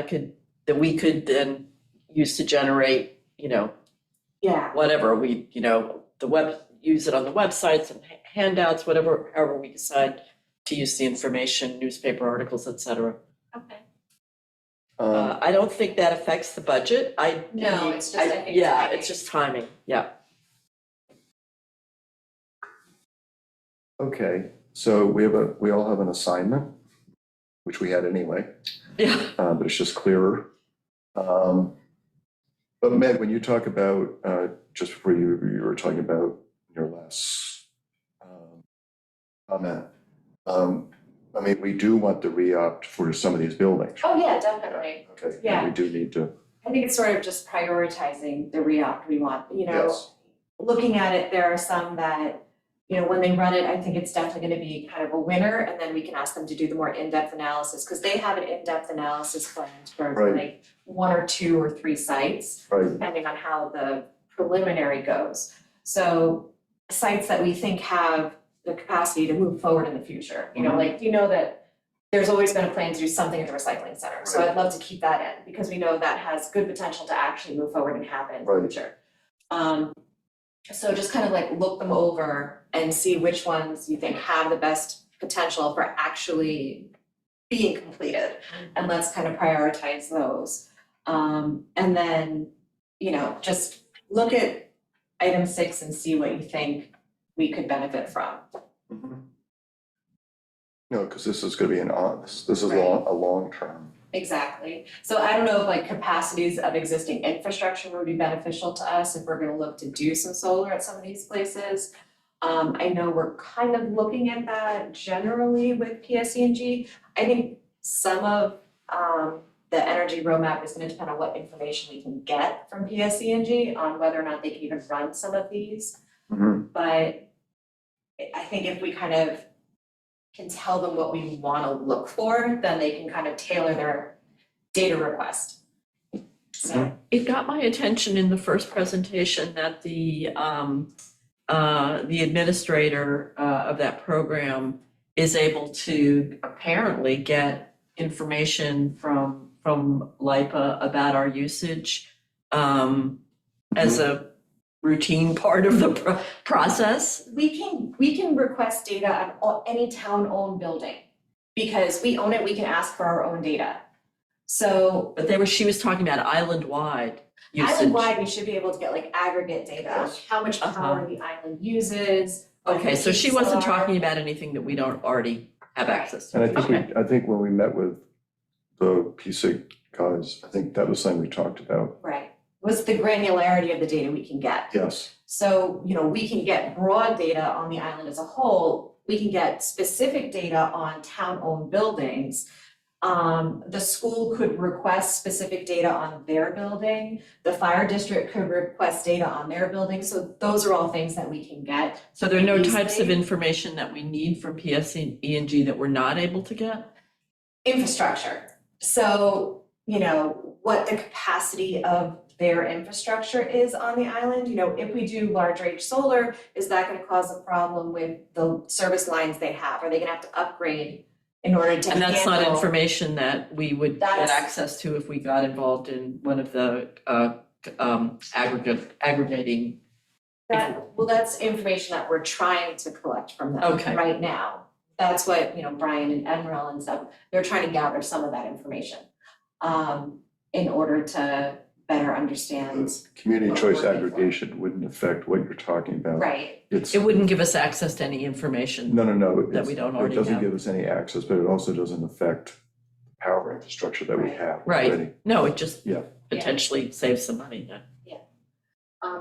Speaker 2: we could then use to generate, you know,
Speaker 3: Yeah.
Speaker 2: whatever we, you know, use it on the websites and handouts, whatever, however we decide to use the information, newspaper articles, et cetera.
Speaker 3: Okay.
Speaker 2: I don't think that affects the budget.
Speaker 3: No, it's just, I think.
Speaker 2: Yeah,
Speaker 3: timing.
Speaker 2: it's just timing, yeah.
Speaker 1: Okay, so we all have an assignment, which we had anyway,
Speaker 2: Yeah.
Speaker 1: but it's just clearer. But Meg, when you talk about, just before you were talking about your last comment, I mean, we do want the re-opt for some of these buildings.
Speaker 3: Oh, yeah, definitely.
Speaker 1: Okay,
Speaker 3: Yeah.
Speaker 1: we do need to,
Speaker 3: I think it's sort of just prioritizing the re-op we want, you know.
Speaker 1: yes,
Speaker 3: Looking at it, there are some that, you know, when they run it, I think it's definitely gonna be kind of a winner, and then we can ask them to do the more in-depth analysis, because they have an in-depth analysis planned for
Speaker 1: Right.
Speaker 3: like 1 or 2 or 3 sites,
Speaker 1: right,
Speaker 3: depending on how the preliminary goes. So sites that we think have the capacity to move forward in the future, you know,
Speaker 1: Mhm.
Speaker 3: like, you know that there's always been a plan to do something at the recycling center, so
Speaker 1: Right.
Speaker 3: I'd love to keep that in, because we know that has good potential to actually move forward and happen in the
Speaker 1: Right.
Speaker 3: future. So just kind of like look them over and see which ones you think have the best potential for actually being completed, and let's kind of prioritize those. And then, you know, just look at item 6 and see what you think we could benefit from.
Speaker 1: Mhm. No, because this is gonna be this is
Speaker 3: Right.
Speaker 1: a long term.
Speaker 3: Exactly. So I don't know if like capacities of existing infrastructure would be beneficial to us if we're gonna look to do some solar at some of these places. I know we're kind of looking at that generally with PSE&G. I think some of the energy roadmap is gonna depend on what information we can get from PSE&G on whether or not they can even run some of these.
Speaker 1: Mhm.
Speaker 3: But I think if we kind of can tell them what we wanna look for, then they can kind of tailor their data request. So,
Speaker 2: It got my attention in the first presentation that the administrator of that program is able to apparently get information from LIPA about our usage as a routine part of the process.
Speaker 3: we can request data on any town-owned building. Because we own it, we can ask for our own data. So
Speaker 2: But she was talking about island-wide usage.
Speaker 3: island-wide, we should be able to get like aggregate data, how much power the island uses. what
Speaker 2: Okay,
Speaker 3: the
Speaker 2: so she
Speaker 3: peaks
Speaker 2: wasn't
Speaker 3: are.
Speaker 2: talking about anything that we don't already have access to.
Speaker 1: And I think
Speaker 2: Okay.
Speaker 1: I think when we met with the PSIG guys, I think that was something we talked about.
Speaker 3: Right, what's the granularity of the data we can get?
Speaker 1: Yes.
Speaker 3: So, we can get broad data on the island as a whole, we can get specific data on town-owned buildings. The school could request specific data on their building, the fire district could request data on their building, so those are all things that we can get.
Speaker 2: So there are no
Speaker 3: Easily.
Speaker 2: types of information that we need from PSE&G that we're not able to get?
Speaker 3: Infrastructure, so, what the capacity of their infrastructure is on the island, if we do large range solar, is that gonna cause a problem with the service lines they have? Are they gonna have to upgrade in order to
Speaker 2: And that's not
Speaker 3: handle-
Speaker 2: information that we would get
Speaker 3: That's-
Speaker 2: access to if we got involved in one of the aggregating.
Speaker 3: That's information that we're trying to collect from them
Speaker 2: Okay.
Speaker 3: right now. That's what, Brian and Emerald and stuff, they're trying to gather some of that information. In order to better understand,
Speaker 1: Community
Speaker 3: What
Speaker 1: choice
Speaker 3: we're looking for.
Speaker 1: aggregation wouldn't affect what you're talking about.
Speaker 3: right,
Speaker 1: It's,
Speaker 2: It wouldn't give us access to any information.
Speaker 1: no.
Speaker 2: that
Speaker 1: it's-
Speaker 2: we don't
Speaker 1: It
Speaker 2: already
Speaker 1: doesn't
Speaker 2: have.
Speaker 1: give us any access, but it also doesn't affect power infrastructure that we
Speaker 3: Right.
Speaker 1: have
Speaker 2: Right.
Speaker 1: already.
Speaker 2: No, it just
Speaker 1: Yeah.
Speaker 2: potentially saves some money. Yeah.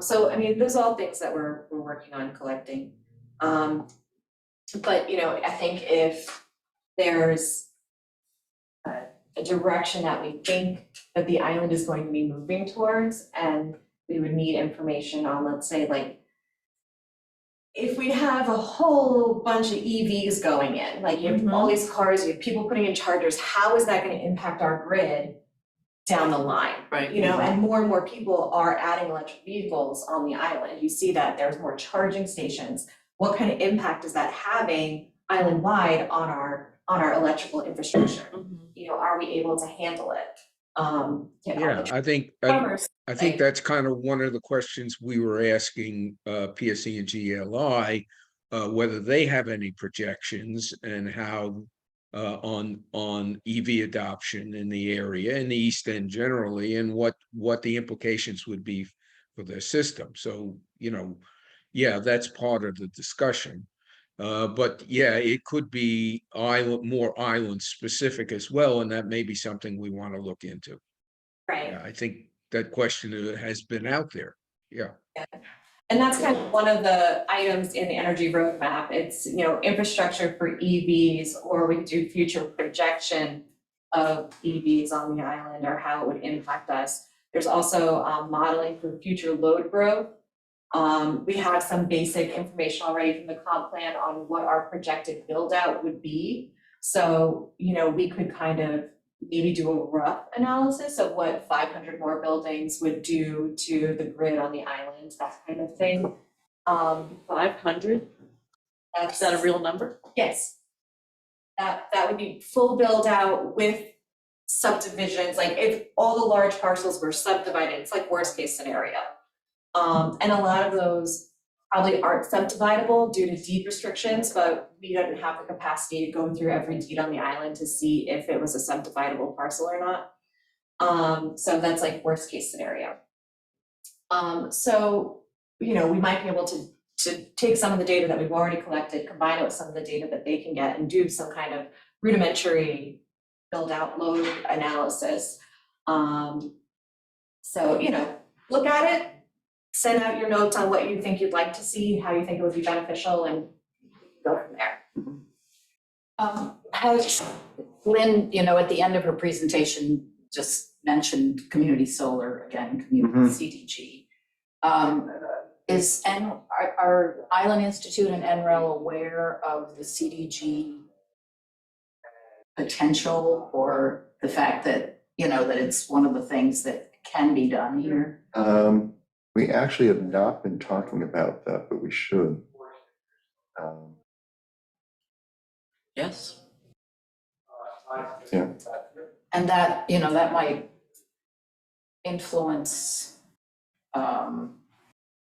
Speaker 3: so those are all things that we're working on collecting. But, I think if there's a direction that we think that the island is going to be moving towards, and we would need information on, let's say, like, if we have a whole bunch of EVs going in, like you have all these cars, you have people putting in chargers, how is that gonna impact our grid down the line?
Speaker 2: Right.
Speaker 3: And more people are adding electric vehicles on the island. You see that there's more charging stations. What kind of impact is that having island-wide on our electrical infrastructure?
Speaker 2: Mhm.
Speaker 3: Are we able to handle it?
Speaker 8: Yeah, I think
Speaker 3: Like-
Speaker 8: that's kind of one of the questions we were asking PSE and GLI, whether they have any projections and how on EV adoption in the area, in the East End generally, and what the implications would be for their system. So, yeah, that's part of the discussion. But yeah, it could be more island specific as well, and that may be something we want to look into.
Speaker 3: Right.
Speaker 8: Yeah, I think that question has been out there. Yeah.
Speaker 3: And that's kind of one of the items in the energy roadmap. It's, infrastructure for EVs, or we could do future projection of EVs on the island or how it would impact us. There's also modeling for future load growth. We have some basic information already from the comp plan on what our projected build out would be. So, we could kind of maybe do a rough analysis of what 500 more buildings would do to the grid on the island, that kind of thing.
Speaker 2: 500? Is that a real number?
Speaker 3: Yes. That would be full build out with subdivisions, like if all the large parcels were subdivided, it's like worst case scenario. And a lot of those probably aren't subdividable due to deed restrictions, but we didn't have the capacity to go through every deed on the island to see if it was a subdividable parcel or not. So that's like worst case scenario. So, we might be able to to take some of the data that we've already collected, combine it with some of the data that they can get and do some kind of rudimentary build out load analysis. So, you know, look at it, send out your notes on what you think you'd like to see, how you think it would be beneficial, and go from there.
Speaker 4: Has Lynn, you know, at the end of her presentation, just mentioned community solar again, community CDG. Are Island Institute and NREL aware of the CDG potential, or the fact that, you know, that it's one of the things that can be done here?
Speaker 1: We actually have not been talking about that, but we should.
Speaker 2: Yes.
Speaker 1: Yeah,
Speaker 4: And that, you know, that might influence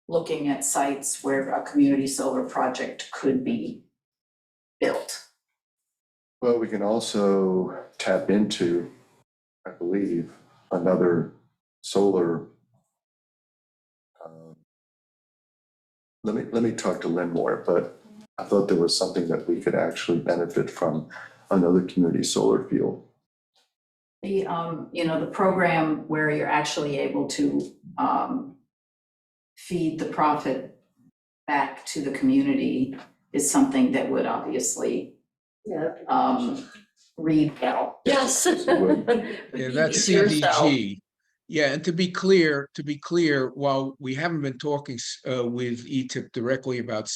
Speaker 4: looking at sites where a community solar project could be built.
Speaker 1: well, we can also tap into, I believe, another solar. Let me talk to Lynn more, but I thought there was something that we could actually benefit from another community solar field.
Speaker 4: The, you know, the program where you're actually able to feed the profit back to the community is something that would obviously read well.
Speaker 2: Yes.
Speaker 8: Yeah, that's CDG. Yeah, and to be clear, while we haven't been talking with ETIP directly about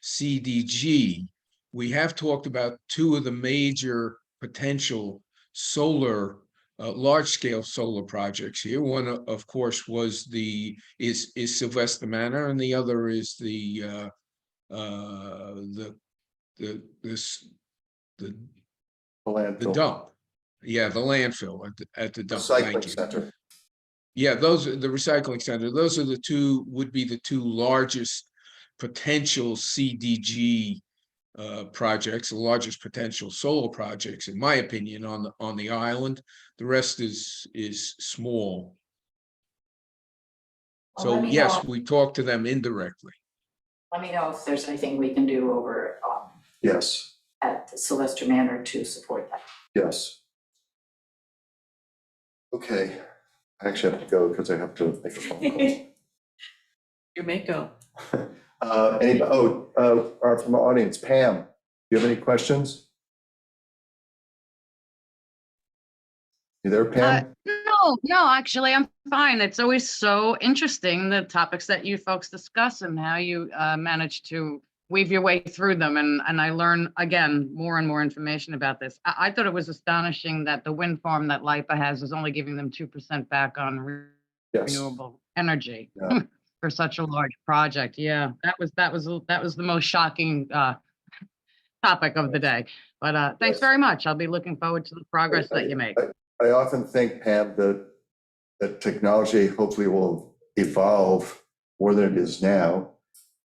Speaker 8: CDG, we have talked about two of the major potential solar, large-scale solar projects here. One, of course, is Sylvester Manor, and the other is the
Speaker 1: Landfill.
Speaker 8: dump. Yeah, the landfill at the dump. Thank
Speaker 1: Recycling
Speaker 8: you.
Speaker 1: center.
Speaker 8: Yeah, those are the recycling center. Those are the two, would be the two largest potential CDG projects, the largest potential solar projects, in my opinion, on the island. The rest is small.
Speaker 4: Well, let
Speaker 8: So
Speaker 4: me
Speaker 8: yes,
Speaker 4: know.
Speaker 8: we talk to them indirectly.
Speaker 4: Let me know if there's anything we can do over
Speaker 1: Yes,
Speaker 4: at the Sylvester Manor to support that.
Speaker 1: yes. Okay, I actually have to go because I have to make a phone call.
Speaker 2: You may go.
Speaker 1: From the audience, Pam, do you have any questions? You there, Pam?
Speaker 9: No, actually, I'm fine. It's always so interesting, the topics that you folks discuss and how you manage to weave your way through them. And I learn, again, more and more information about this. I thought it was astonishing that the wind farm that LIPA has is only giving them 2% back on
Speaker 1: Yes.
Speaker 9: renewable energy
Speaker 1: Yeah.
Speaker 9: for such a large project. Yeah, that was the most shocking topic of the day. But thanks
Speaker 1: Yes.
Speaker 9: very much. I'll be looking forward to the progress that you make.
Speaker 1: I often think, Pam, that technology hopefully will evolve more than it is now,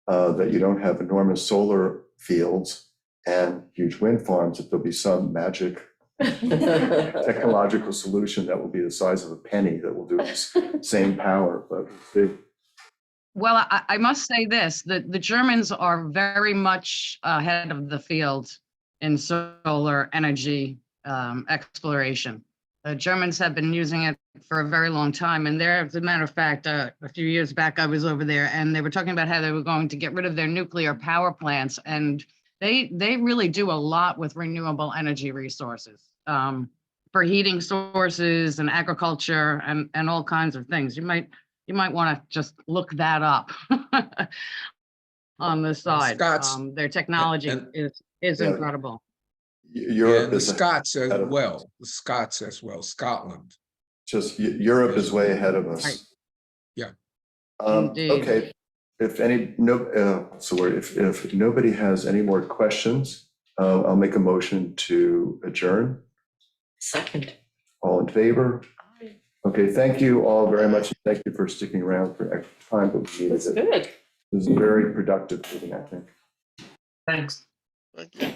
Speaker 1: that you don't have enormous solar fields and huge wind farms, that there'll be some magic technological solution that will be the size of a penny that will do the same power, but we'll see.
Speaker 9: Well, I must say this, that the Germans are very much ahead of the field in solar energy exploration. The Germans have been using it for a very long time. And there, as a matter of fact, a few years back, I was over there and they were talking about how they were going to get rid of their nuclear power plants. And they really do a lot with renewable energy resources for heating sources and agriculture and all kinds of things. You might want to just look that up on the side.
Speaker 8: Scots-
Speaker 9: Their technology is
Speaker 1: Yeah.
Speaker 9: incredible.
Speaker 1: Europe
Speaker 8: And the
Speaker 1: is
Speaker 8: Scots as
Speaker 1: ahead of us.
Speaker 8: well, Scotland.
Speaker 1: Just Europe is way ahead of us.
Speaker 9: Right.
Speaker 8: Yeah.
Speaker 9: Indeed.
Speaker 1: Okay, if nobody has any more questions, I'll make a motion to adjourn.
Speaker 2: Second.
Speaker 1: All in favor? Okay, thank you all very much. Thank you for sticking around for extra time, but we needed
Speaker 2: That's
Speaker 1: it.
Speaker 2: good.
Speaker 1: This is a very productive meeting, I think.
Speaker 7: Thanks.
Speaker 5: Thank you.